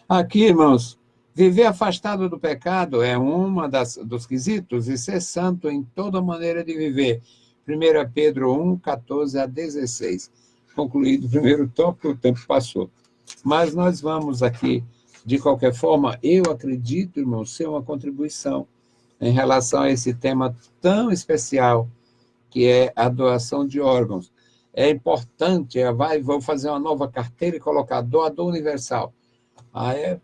Aqui, irmãos, viver afastado do pecado é uma dos quesitos, e ser santo em toda maneira de viver. 1 Pedro 1, 14 a 16. Concluído o primeiro tópico, o tempo passou. Mas nós vamos aqui, de qualquer forma, eu acredito, irmão, ser uma contribuição em relação a esse tema tão especial, que é a doação de órgãos. É importante, vou fazer uma nova carteira e colocar doador universal. Aí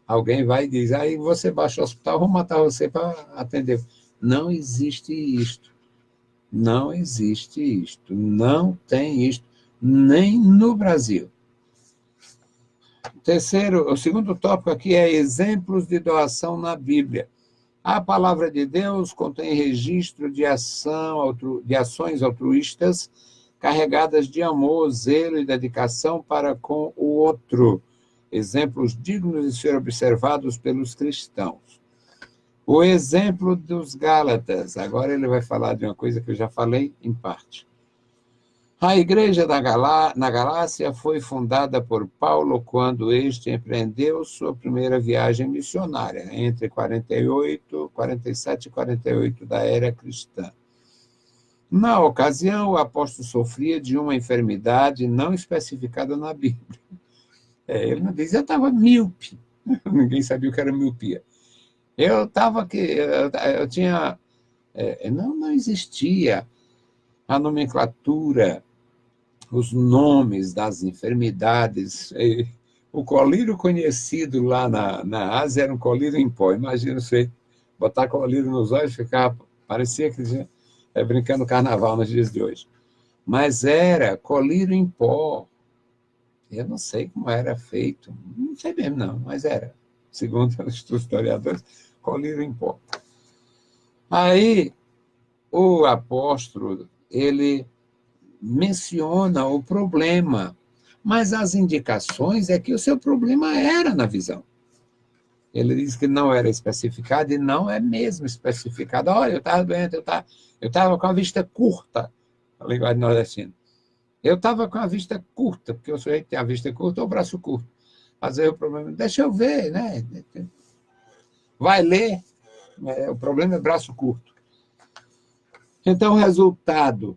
alguém vai e diz, aí você baixa o hospital, vou matar você para atender. Não existe isto. Não existe isto. Não tem isto, nem no Brasil. O segundo tópico aqui é exemplos de doação na Bíblia. A palavra de Deus contém registro de ações altruístas carregadas de amor, zelo e dedicação para com o outro. Exemplos dignos de ser observados pelos cristãos. O exemplo dos Gálatas. Agora ele vai falar de uma coisa que eu já falei em parte. A igreja na Galácia foi fundada por Paulo quando este empreendeu sua primeira viagem missionária, entre 47 e 48 da era cristã. Na ocasião, o apóstolo sofria de uma enfermidade não especificada na Bíblia. Ele não diz, eu estava míope. Ninguém sabia o que era miopia. Eu estava aqui, eu tinha... não existia a nomenclatura, os nomes das enfermidades. O colírio conhecido lá na Ásia era um colírio em pó. Imagina você botar colírio nos olhos e ficar... Parecia que brincando carnaval nos dias de hoje. Mas era colírio em pó. Eu não sei como era feito. Não sei mesmo, não, mas era. Segundo os historiadores, colírio em pó. Aí, o apóstolo, ele menciona o problema, mas as indicações é que o seu problema era na visão. Ele diz que não era especificado, e não é mesmo especificado. Olha, eu estava doente, eu estava com a vista curta, a linguagem nordestina. Eu estava com a vista curta, porque o sujeito tem a vista curta ou o braço curto. Mas aí o problema, deixa eu ver, né? Vai ler, o problema é braço curto. Então, o resultado,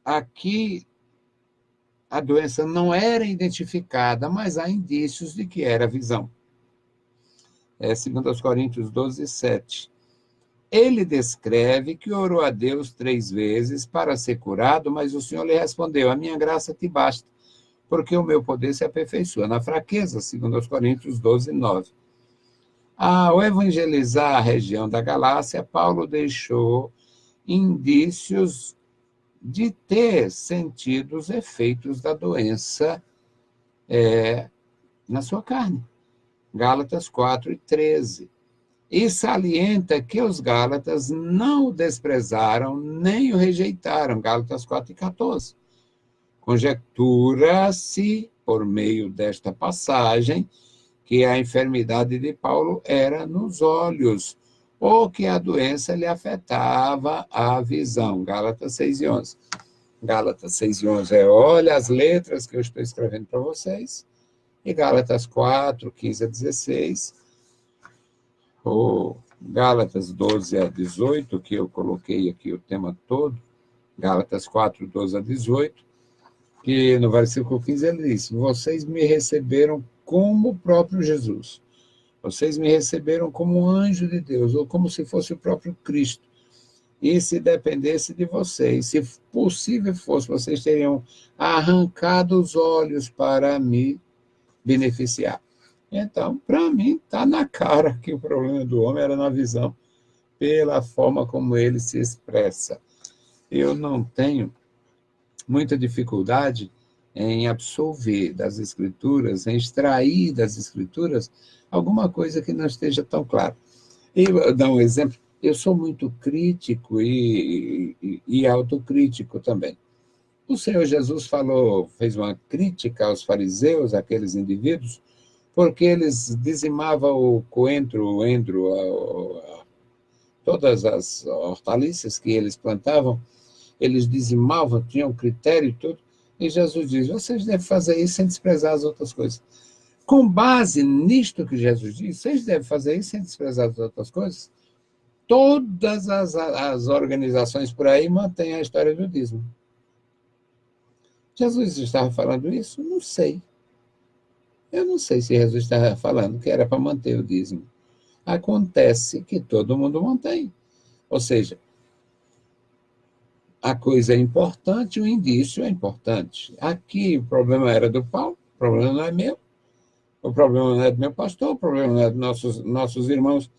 aqui a doença não era identificada, mas há indícios de que era visão. 2 Coríntios 12, 7. Ele descreve que orou a Deus 3 vezes para ser curado, mas o Senhor lhe respondeu, a minha graça te basta, porque o meu poder se aperfeiçoa na fraqueza, 2 Coríntios 12, 9. Ao evangelizar a região da Galácia, Paulo deixou indícios de ter sentido os efeitos da doença na sua carne. Gálatas 4:13. E salienta que os gálatas não o desprezaram nem o rejeitaram. Gálatas 4:14. Conjectura-se, por meio desta passagem, que a enfermidade de Paulo era nos olhos, ou que a doença lhe afetava a visão. Gálatas 6:11. Gálatas 6:11 olha as letras que eu estou escrevendo para vocês, e Gálatas 4:15-16, ou Gálatas 12-18, que eu coloquei aqui o tema todo, Gálatas 4:12-18, que no versículo 15 ele diz: vocês me receberam como o próprio Jesus. Vocês me receberam como um anjo de Deus, ou como se fosse o próprio Cristo. E se dependesse de vocês, se possível fosse, vocês teriam arrancado os olhos para me beneficiar. Então, para mim, está na cara que o problema do homem era na visão, pela forma como ele se expressa. Eu não tenho muita dificuldade em absorver das Escrituras, em extrair das Escrituras alguma coisa que não esteja tão clara. E vou dar um exemplo. Eu sou muito crítico e autocrítico também. O Senhor Jesus fez uma crítica aos fariseus, aqueles indivíduos, porque eles dizimavam o coentro, o endro, todas as hortaliças que eles plantavam, eles dizimavam, tinham critério e tudo, e Jesus diz: vocês devem fazer isso sem desprezar as outras coisas. Com base nisto que Jesus diz, vocês devem fazer isso sem desprezar as outras coisas, todas as organizações por aí mantêm a história do dízimo. Jesus estava falando isso? Não sei. Eu não sei se Jesus estava falando que era para manter o dízimo. Acontece que todo mundo mantém. Ou seja, a coisa é importante, o indício é importante. Aqui o problema era do Paulo, o problema não é meu. O problema não é do meu pastor, o problema não é dos nossos irmãos.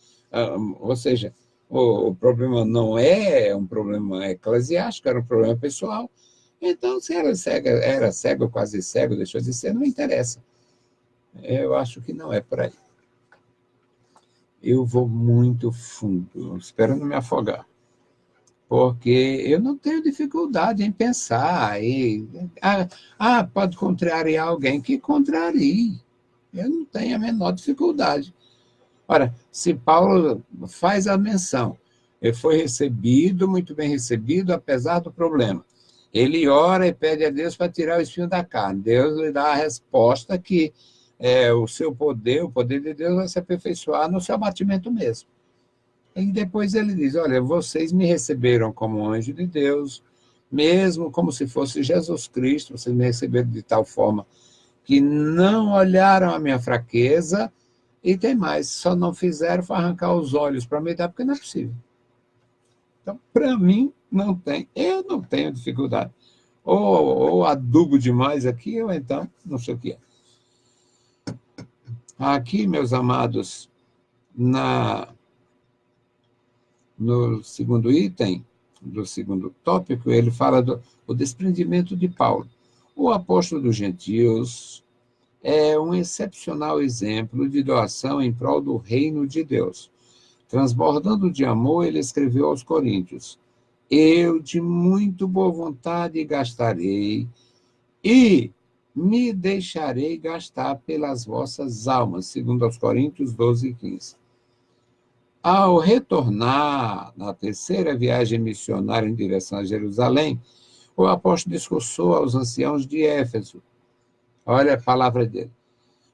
Ou seja, o problema não é um problema eclesiástico, era um problema pessoal. Então, se era cego, quase cego, deixou de ser, não interessa. Eu acho que não é por aí. Eu vou muito fundo, espero não me afogar, porque eu não tenho dificuldade em pensar. Pode contrariar alguém, que contrarie. Eu não tenho a menor dificuldade. Ora, se Paulo faz a menção, ele foi recebido, muito bem recebido, apesar do problema. Ele ora e pede a Deus para tirar o espinho da carne. Deus lhe dá a resposta que o seu poder, o poder de Deus vai se aperfeiçoar no seu abatimento mesmo. E depois ele diz: olha, vocês me receberam como um anjo de Deus, mesmo como se fosse Jesus Cristo, vocês me receberam de tal forma que não olharam a minha fraqueza, e tem mais, só não fizeram para arrancar os olhos para me dar, porque não é possível. Então, para mim, eu não tenho dificuldade. Ou adubo demais aqui, ou então, não sei o que é. Aqui, meus amados, no segundo item, do segundo tópico, ele fala do desprendimento de Paulo. O apóstolo dos gentios é um excepcional exemplo de doação em prol do reino de Deus. Transbordando de amor, ele escreveu aos Coríntios: eu de muito boa vontade gastarei e me deixarei gastar pelas vossas almas, segundo aos Coríntios 12:15. Ao retornar na terceira viagem missionária em direção a Jerusalém, o apóstolo discursou aos anciãos de Éfeso. Olha a palavra dele: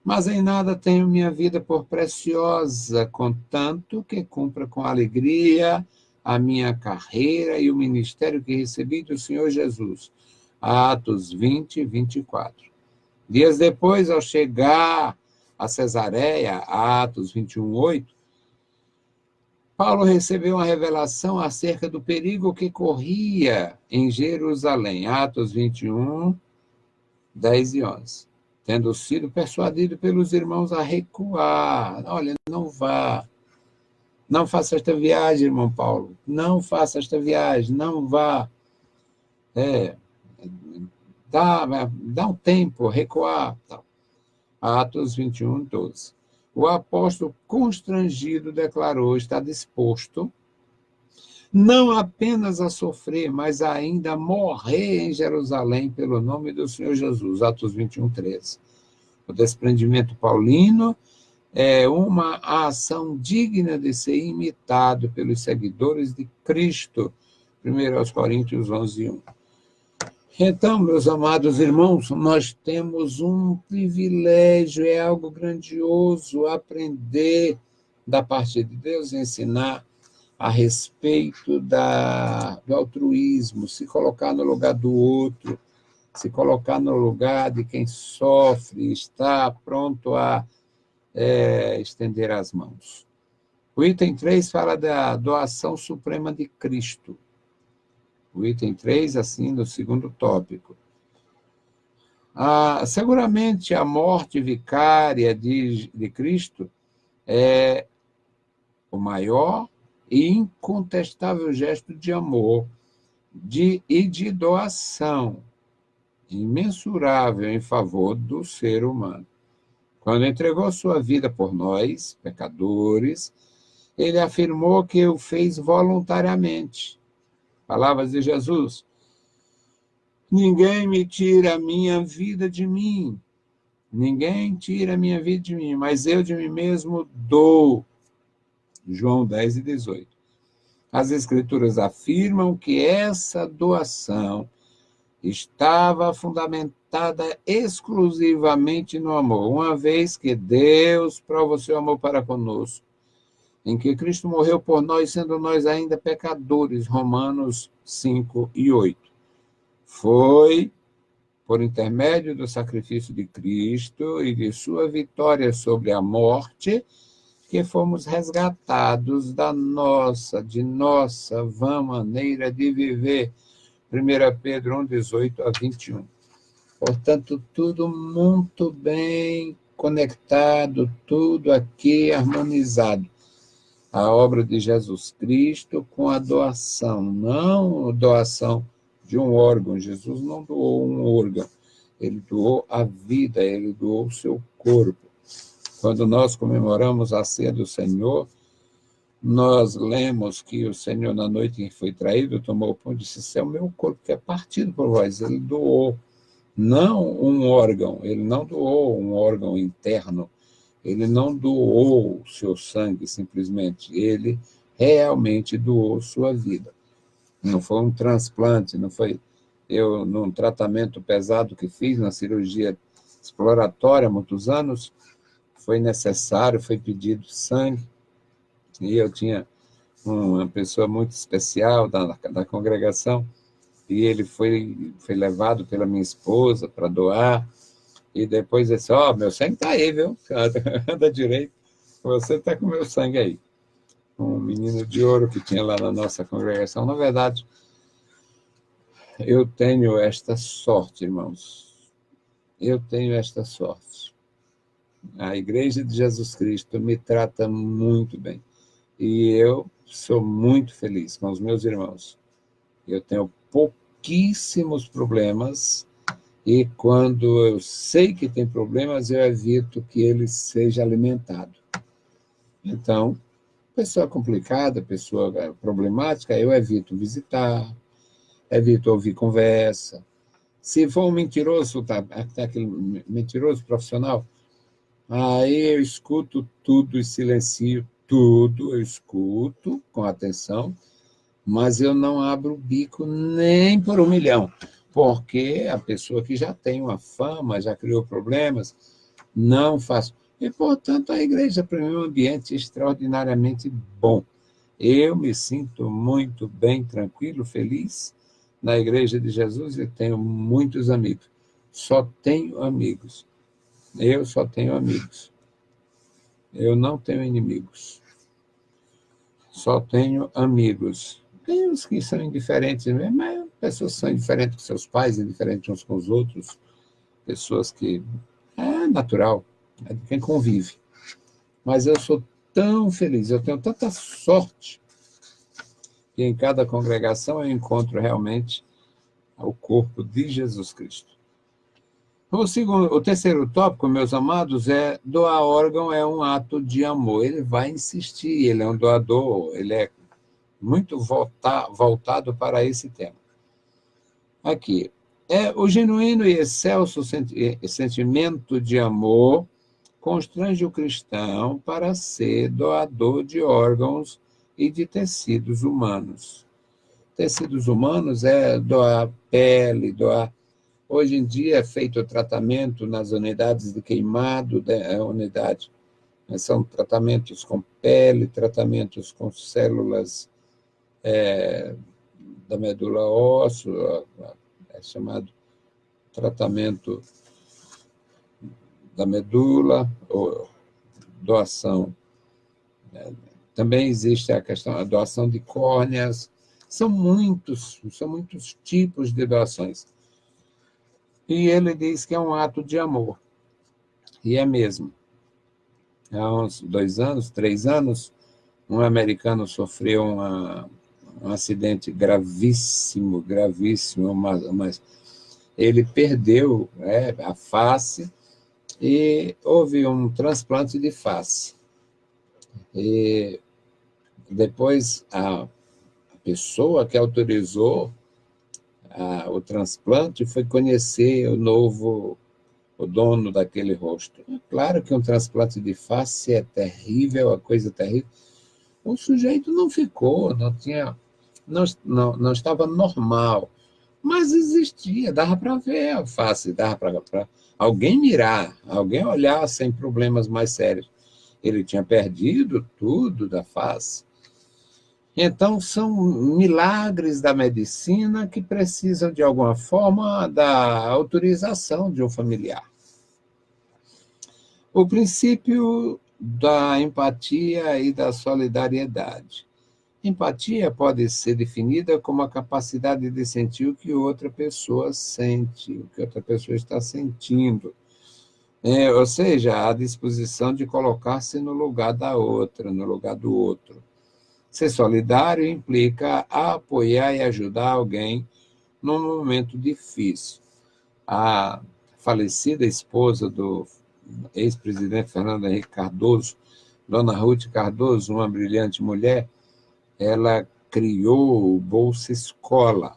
mas em nada tenho minha vida por preciosa, contanto que cumpra com alegria a minha carreira e o ministério que recebi do Senhor Jesus. Atos 20:24. Dias depois, ao chegar a Cesareia, Atos 21:8, Paulo recebeu uma revelação acerca do perigo que corria em Jerusalém. Atos 21, 10 e 11. tendo sido persuadido pelos irmãos a recuar. Olha, não vá. Não faça esta viagem, irmão Paulo. Não faça esta viagem, não vá. É, dá um tempo, recuar. Tal. Atos 21, 12. O apóstolo, constrangido, declarou estar disposto não apenas a sofrer, mas ainda a morrer em Jerusalém pelo nome do Senhor Jesus. Atos 21, 13. O desprendimento paulino é uma ação digna de ser imitado pelos seguidores de Cristo. 1 Coríntios 11, 1. Então, meus amados irmãos, nós temos um privilégio, é algo grandioso aprender da parte de Deus, ensinar a respeito do altruísmo, se colocar no lugar do outro, se colocar no lugar de quem sofre, está pronto a estender as mãos. O item 3 fala da doação suprema de Cristo. O item 3, assim, no segundo tópico. Seguramente a morte vicária de Cristo é o maior e incontestável gesto de amor e de doação imensurável em favor do ser humano. Quando entregou sua vida por nós, pecadores, ele afirmou que o fez voluntariamente. Palavras de Jesus: ninguém me tira a minha vida de mim. Ninguém tira a minha vida de mim, mas eu de mim mesmo dou. João 10 e 18. As Escrituras afirmam que essa doação estava fundamentada exclusivamente no amor, uma vez que Deus prova o seu amor para conosco, em que Cristo morreu por nós, sendo nós ainda pecadores, Romanos 5 e 8. Foi por intermédio do sacrifício de Cristo e de sua vitória sobre a morte que fomos resgatados de nossa vã maneira de viver. 1 Pedro 1, 18 a 21. Portanto, tudo muito bem conectado, tudo aqui harmonizado. A obra de Jesus Cristo com a doação, não a doação de um órgão. Jesus não doou um órgão, ele doou a vida, ele doou o seu corpo. Quando nós comemoramos a ceia do Senhor, nós lemos que o Senhor, na noite em que foi traído, tomou o pão e disse: esse é o meu corpo que é partido por vós. Ele doou, não um órgão, ele não doou um órgão interno, ele não doou o seu sangue simplesmente, ele realmente doou sua vida. Não foi um transplante, não foi eu, num tratamento pesado que fiz, na cirurgia exploratória há muitos anos, foi necessário, foi pedido sangue, e eu tinha uma pessoa muito especial da congregação, e ele foi levado pela minha esposa para doar, e depois disse: meu sangue está aí, viu? Anda direito, você está com meu sangue aí. Um menino de ouro que tinha lá na nossa congregação. Na verdade, eu tenho esta sorte, irmãos. Eu tenho esta sorte. A Igreja de Jesus Cristo me trata muito bem. E eu sou muito feliz com os meus irmãos. Eu tenho pouquíssimos problemas, e quando eu sei que tem problemas, eu evito que ele seja alimentado. Então, pessoa complicada, pessoa problemática, eu evito visitar, evito ouvir conversa. Se for um mentiroso, aquele mentiroso profissional, aí eu escuto tudo e silencio tudo, eu escuto com atenção, mas eu não abro o bico nem por 1 milhão, porque a pessoa que já tem uma fama, já criou problemas, não faz. E, portanto, a igreja, para mim, é um ambiente extraordinariamente bom. Eu me sinto muito bem, tranquilo, feliz na Igreja de Jesus, e tenho muitos amigos. Só tenho amigos. Eu só tenho amigos. Eu não tenho inimigos. Só tenho amigos. Tem uns que são indiferentes mesmo, mas pessoas que são indiferentes com seus pais, indiferentes uns com os outros, pessoas que é natural, é de quem convive. Mas eu sou tão feliz, eu tenho tanta sorte, que em cada congregação eu encontro realmente o corpo de Jesus Cristo. O terceiro tópico, meus amados, é doar órgão é um ato de amor. Ele vai insistir, ele é um doador, ele é muito voltado para esse tema. Aqui, o genuíno e excelso sentimento de amor constrange o cristão para ser doador de órgãos e de tecidos humanos. Tecidos humanos é doar pele, doar... Hoje em dia é feito o tratamento nas unidades de queimado da unidade. São tratamentos com pele, tratamentos com células da medula óssea, é chamado tratamento da medula, ou doação. Também existe a questão da doação de córneas. São muitos tipos de doações. E ele diz que é um ato de amor. E é mesmo. Há uns 2 anos, 3 anos, um americano sofreu um acidente gravíssimo, mas ele perdeu a face e houve um transplante de face. E depois a pessoa que autorizou o transplante foi conhecer o dono daquele rosto. É claro que um transplante de face é terrível, é coisa terrível. O sujeito não ficou, não estava normal, mas existia, dava para ver a face, dava para alguém mirar, alguém olhar sem problemas mais sérios. Ele tinha perdido tudo da face. Então, são milagres da medicina que precisam, de alguma forma, da autorização de um familiar. O princípio da empatia e da solidariedade. Empatia pode ser definida como a capacidade de sentir o que outra pessoa sente, o que outra pessoa está sentindo. Ou seja, a disposição de colocar-se no lugar da outra, no lugar do outro. Ser solidário implica apoiar e ajudar alguém num momento difícil. A falecida esposa do ex-presidente Fernando Henrique Cardoso, Dona Ruth Cardoso, uma brilhante mulher, ela criou o Bolsa Escola,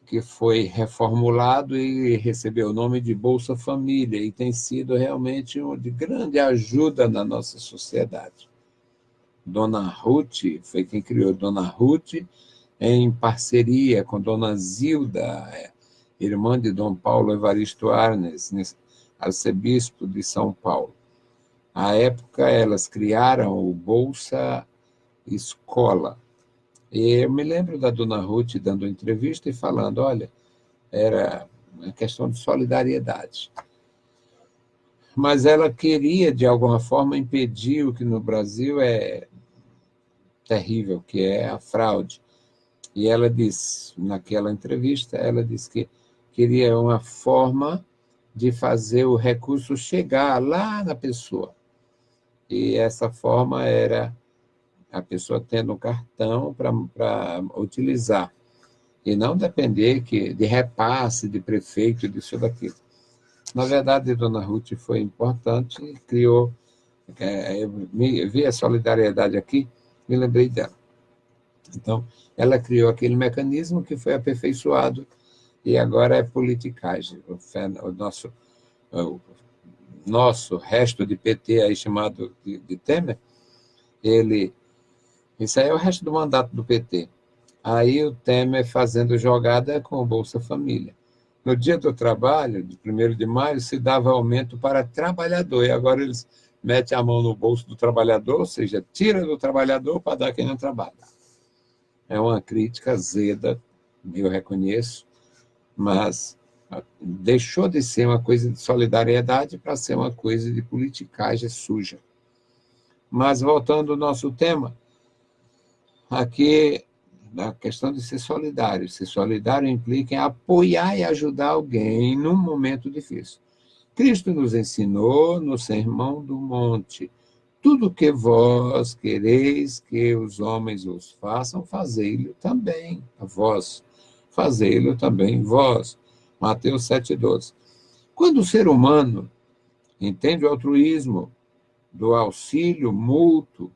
que foi reformulado e recebeu o nome de Bolsa Família, e tem sido realmente de grande ajuda na nossa sociedade. Dona Ruth, foi quem criou Dona Ruth, em parceria com Dona Zilda, irmã de Dom Paulo Evaristo Arnes, arcebispo de São Paulo. À época, elas criaram o Bolsa Escola. E eu me lembro da Dona Ruth dando entrevista e falando, olha, era uma questão de solidariedade. Mas ela queria, de alguma forma, impedir o que no Brasil é terrível, que é a fraude. E ela disse, naquela entrevista, ela disse que queria uma forma de fazer o recurso chegar lá na pessoa. E essa forma era a pessoa tendo um cartão para utilizar, e não depender de repasse de prefeito, disso ou daquilo. Na verdade, Dona Ruth foi importante, criou, eu vi a solidariedade aqui, me lembrei dela. Então, ela criou aquele mecanismo que foi aperfeiçoado e agora é politicagem. O nosso resto de PT, aí chamado de Temer, isso aí é o resto do mandato do PT. Aí o Temer fazendo jogada com o Bolsa Família. No dia do trabalho, de 1º de maio, se dava aumento para trabalhador, e agora eles metem a mão no bolso do trabalhador, ou seja, tira do trabalhador para dar quem não trabalha. É uma crítica azeda, eu reconheço, mas deixou de ser uma coisa de solidariedade para ser uma coisa de politicagem suja. Mas, voltando ao nosso tema, aqui, a questão de ser solidário. Ser solidário implica em apoiar e ajudar alguém num momento difícil. Cristo nos ensinou no Sermão do Monte: tudo que vós quereis que os homens vos façam, fazei-lo também a vós. Fazei-lo também vós. Mateus 7,12. Quando o ser humano entende o altruísmo do auxílio mútuo,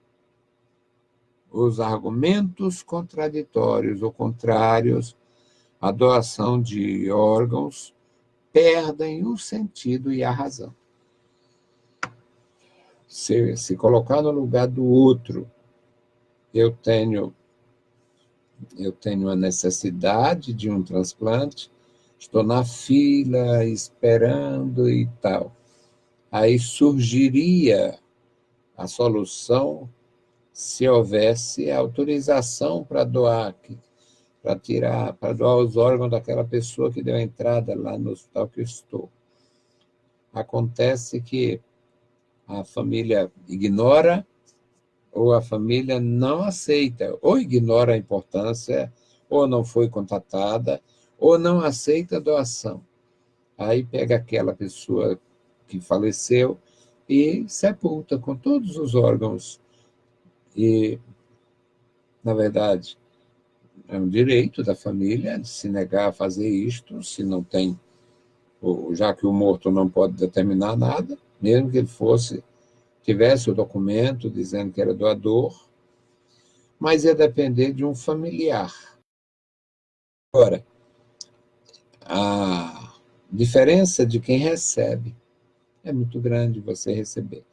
os argumentos contraditórios ou contrários à doação de órgãos perdem o sentido e a razão. Se colocar no lugar do outro, eu tenho a necessidade de um transplante, estou na fila esperando e tal. Aí surgiria a solução se houvesse autorização para doar, para doar os órgãos daquela pessoa que deu a entrada lá no hospital que eu estou. Acontece que a família ignora ou a família não aceita, ou ignora a importância, ou não foi contatada, ou não aceita a doação. Aí pega aquela pessoa que faleceu e sepulta com todos os órgãos. E, na verdade, é um direito da família se negar a fazer isto, se não tem, já que o morto não pode determinar nada, mesmo que ele tivesse o documento dizendo que era doador, mas ia depender de um familiar. Agora, a diferença de quem recebe é muito grande você receber.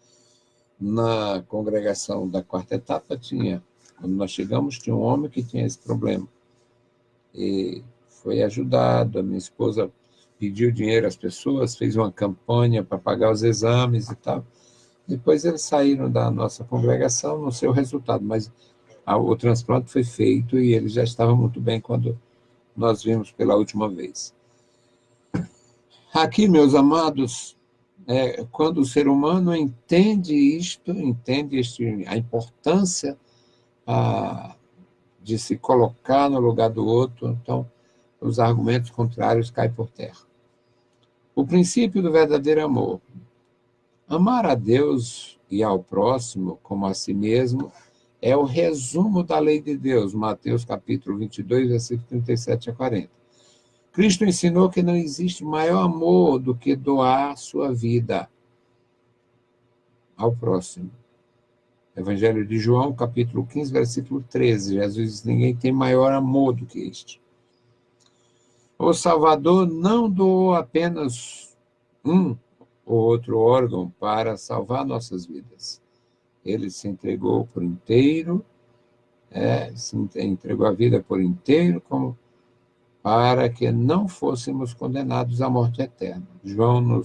Na congregação da quarta etapa quando nós chegamos, tinha um homem que tinha esse problema. E foi ajudado, a minha esposa pediu dinheiro às pessoas, fez uma campanha para pagar os exames e tal. Depois eles saíram da nossa congregação, não sei o resultado, mas o transplante foi feito e ele já estava muito bem quando nós vimos pela última vez. Aqui, meus amados, quando o ser humano entende a importância de se colocar no lugar do outro, então os argumentos contrários caem por terra. O princípio do verdadeiro amor. Amar a Deus e ao próximo como a si mesmo é o resumo da lei de Deus, Mateus capítulo 22, versículo 37 a 40. Cristo ensinou que não existe maior amor do que doar sua vida ao próximo. Evangelho de João, capítulo 15, versículo 13. Jesus diz: ninguém tem maior amor do que este. O Salvador não doou apenas um ou outro órgão para salvar nossas vidas. Ele se entregou por inteiro, se entregou a vida por inteiro, como para que não fôssemos condenados à morte eterna. João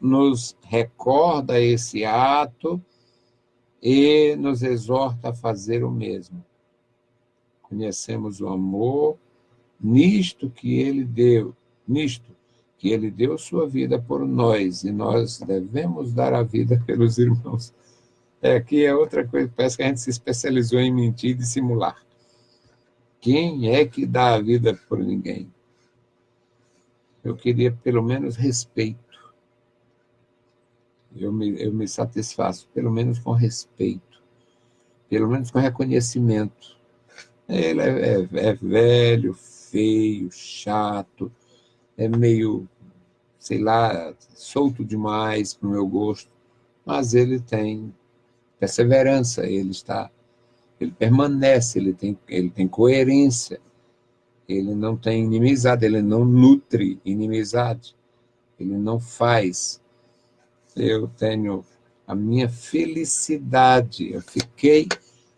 nos recorda esse ato e nos exorta a fazer o mesmo. Conhecemos o amor nisto que ele deu sua vida por nós, e nós devemos dar a vida pelos irmãos. Aqui é outra coisa, parece que a gente se especializou em mentir e dissimular. Quem é que dá a vida por ninguém? Eu queria pelo menos respeito. Eu me satisfaço, pelo menos com respeito, pelo menos com reconhecimento. Ele é velho, feio, chato, é meio, sei lá, solto demais para o meu gosto, mas ele tem perseverança, ele permanece, ele tem coerência, ele não tem inimizade, ele não nutre inimizade, ele não faz. Eu tenho a minha felicidade. Eu fiquei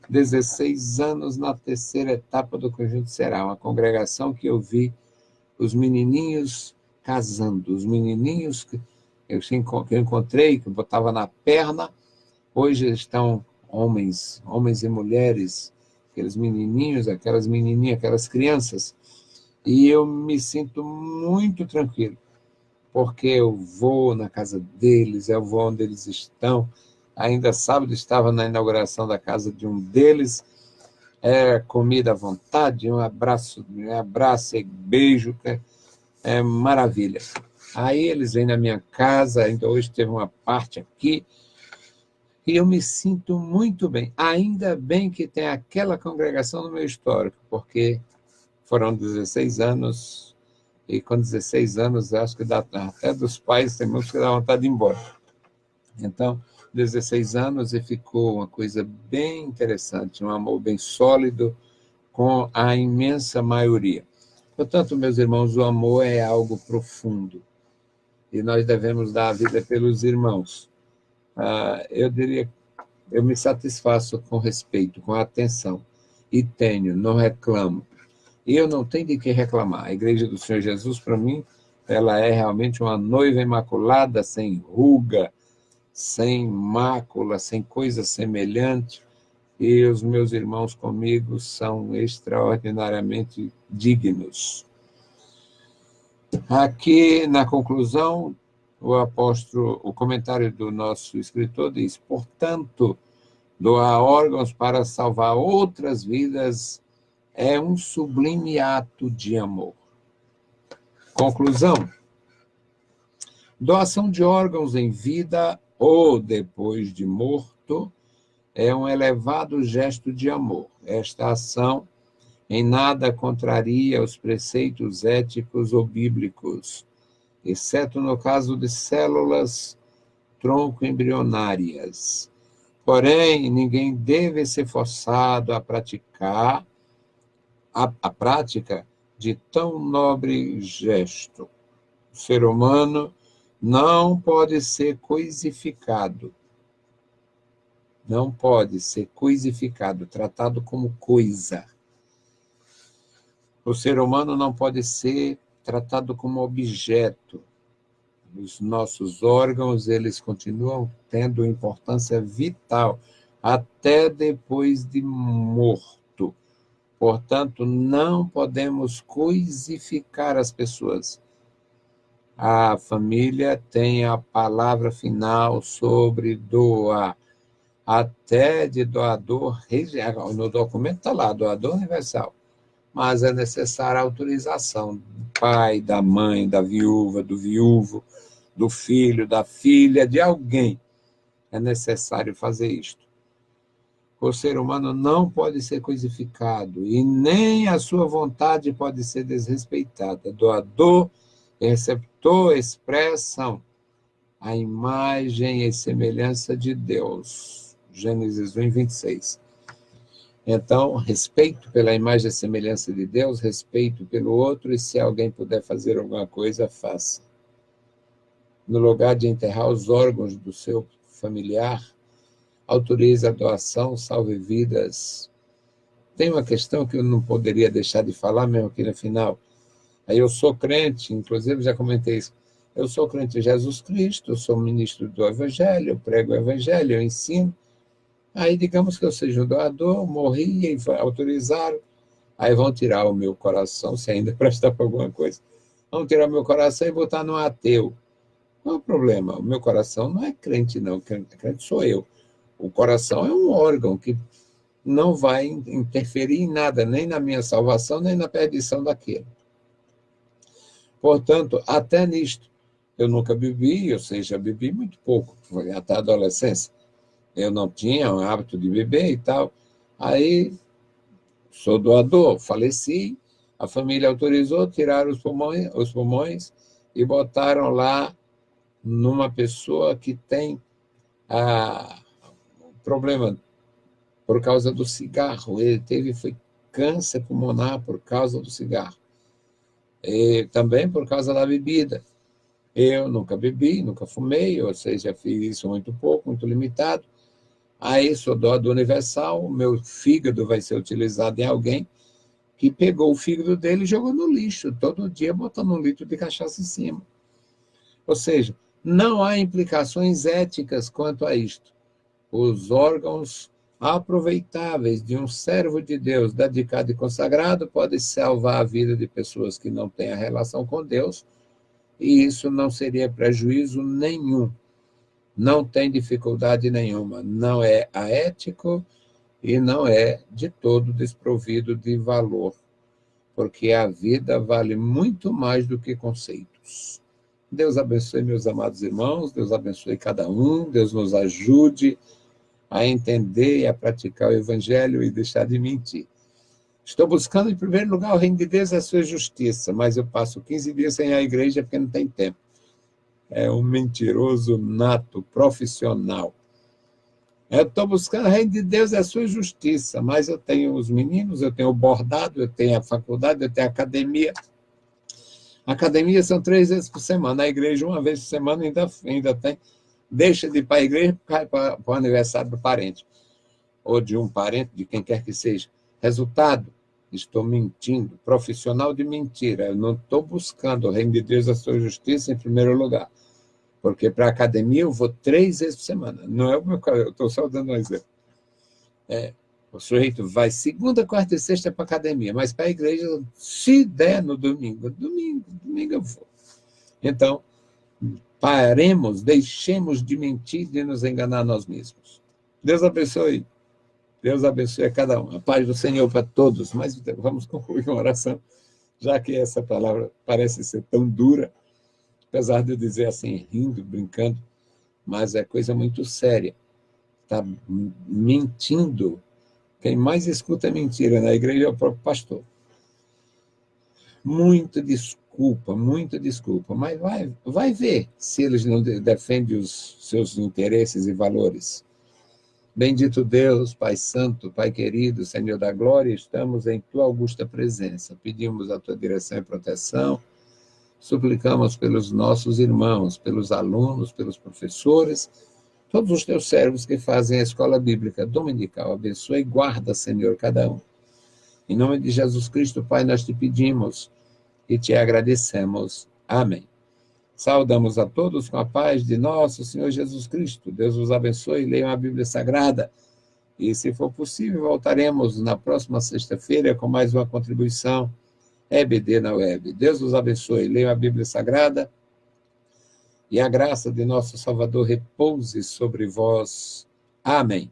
16 anos na terceira etapa do Conjunto Será, uma congregação que eu vi os menininhos casando, os menininhos que eu encontrei, que eu botava na perna, hoje estão homens e mulheres, aqueles menininhos, aquelas menininhas, aquelas crianças, e eu me sinto muito tranquilo, porque eu vou na casa deles, eu vou onde eles estão. Ainda sábado estava na inauguração da casa de um deles, comida à vontade, um abraço e beijo, maravilha. Aí eles vêm na minha casa, ainda hoje teve uma parte aqui, e eu me sinto muito bem. Ainda bem que tem aquela congregação no meu histórico, porque foram 16 anos, e com 16 anos, acho que dá, até dos pais tem muitos que dá vontade de ir embora. Então, 16 anos e ficou uma coisa bem interessante, um amor bem sólido com a imensa maioria. Portanto, meus irmãos, o amor é algo profundo e nós devemos dar a vida pelos irmãos. Eu diria, eu me satisfaço com respeito, com atenção, e tenho, não reclamo. E eu não tenho de que reclamar. A Igreja do Senhor Jesus, para mim, ela é realmente uma noiva imaculada, sem ruga, sem mácula, sem coisa semelhante, e os meus irmãos comigo são extraordinariamente dignos. Aqui, na conclusão, o comentário do nosso escritor diz: portanto, doar órgãos para salvar outras vidas é um sublime ato de amor. Conclusão: doação de órgãos em vida ou depois de morto é um elevado gesto de amor. Esta ação em nada contraria os preceitos éticos ou bíblicos, exceto no caso de células tronco-embrionárias. Porém, ninguém deve ser forçado a praticar a prática de tão nobre gesto. O ser humano não pode ser coisificado. Não pode ser coisificado, tratado como coisa. O ser humano não pode ser tratado como objeto. Os nossos órgãos, eles continuam tendo importância vital até depois de morto. Portanto, não podemos coisificar as pessoas. A família tem a palavra final sobre doar. Até de doador, no documento está lá, doador universal. Mas é necessária a autorização do pai, da mãe, da viúva, do viúvo, do filho, da filha, de alguém. É necessário fazer isto. O ser humano não pode ser coisificado e nem a sua vontade pode ser desrespeitada. Doador e receptor expressam a imagem e semelhança de Deus. Gênesis 1, 26. Então, respeito pela imagem e semelhança de Deus, respeito pelo outro, e se alguém puder fazer alguma coisa, faça. No lugar de enterrar os órgãos do seu familiar, autorize a doação, salve vidas. Tem uma questão que eu não poderia deixar de falar, mesmo aqui no final. Aí eu sou crente, inclusive já comentei isso, eu sou crente em Jesus Cristo, eu sou ministro do Evangelho, eu prego o Evangelho, eu ensino. Aí, digamos que eu seja um doador, morri e autorizaram, aí vão tirar o meu coração, se ainda prestar para alguma coisa, vão tirar o meu coração e botar no ateu. Não é o problema, o meu coração não é crente, não, crente sou eu. O coração é um órgão que não vai interferir em nada, nem na minha salvação, nem na perdição daquele. Portanto, até nisto, eu nunca bebi, ou seja, bebi muito pouco, até a adolescência. Eu não tinha o hábito de beber e tal. Aí, sou doador, faleci, a família autorizou, tiraram os pulmões e botaram lá numa pessoa que tem problema por causa do cigarro. Ele foi câncer pulmonar por causa do cigarro. E também por causa da bebida. Eu nunca bebi, nunca fumei, ou seja, fiz isso muito pouco, muito limitado. Aí sou doador universal, o meu fígado vai ser utilizado em alguém que pegou o fígado dele e jogou no lixo, todo dia botando 1 litro de cachaça em cima. Ou seja, não há implicações éticas quanto a isto. Os órgãos aproveitáveis de um servo de Deus dedicado e consagrado podem salvar a vida de pessoas que não têm a relação com Deus, e isso não seria prejuízo nenhum. Não tem dificuldade nenhuma, não é aético e não é de todo desprovido de valor, porque a vida vale muito mais do que conceitos. Deus abençoe meus amados irmãos, Deus abençoe cada um, Deus nos ajude a entender e a praticar o Evangelho e deixar de mentir. Estou buscando, em primeiro lugar, o reino de Deus e a sua justiça, mas eu passo 15 dias sem ir à igreja porque não tem tempo. É um mentiroso nato, profissional. Eu estou buscando o reino de Deus e a sua justiça, mas eu tenho os meninos, eu tenho o bordado, eu tenho a faculdade, eu tenho a academia. A academia são 3 vezes por semana, a igreja 1 vez por semana ainda tem. Deixa de ir para a igreja para o aniversário do parente, ou de um parente, de quem quer que seja. Resultado, estou mentindo, profissional de mentira. Eu não estou buscando o reino de Deus e a sua justiça em primeiro lugar. Porque para a academia eu vou 3 vezes por semana. Não é o meu caso, eu estou só dando um exemplo. O sujeito vai segunda, quarta e sexta para a academia, mas para a igreja, se der no domingo eu vou. Então, paremos, deixemos de mentir, de nos enganar nós mesmos. Deus abençoe. Deus abençoe a cada um. A paz do Senhor para todos. Mas vamos concluir com oração, já que essa palavra parece ser tão dura, apesar de eu dizer assim, rindo, brincando, mas é coisa muito séria. Está mentindo. Quem mais escuta mentira na igreja é o próprio pastor. Muita desculpa, mas vai ver se eles não defendem os seus interesses e valores. Bendito Deus, Pai Santo, Pai querido, Senhor da glória, estamos em Tua augusta presença. Pedimos a Tua direção e proteção, suplicamos pelos nossos irmãos, pelos alunos, pelos professores, todos os Teus servos que fazem a escola bíblica dominical. Abençoa e guarda, Senhor, cada um. Em nome de Jesus Cristo, Pai, nós Te pedimos e Te agradecemos. Amém. Saudamos a todos com a paz de nosso Senhor Jesus Cristo. Deus os abençoe, leiam a Bíblia Sagrada. E, se for possível, voltaremos na próxima sexta-feira com mais uma contribuição EBD na web. Deus os abençoe, leiam a Bíblia Sagrada e a graça de nosso Salvador repouse sobre vós. Amém.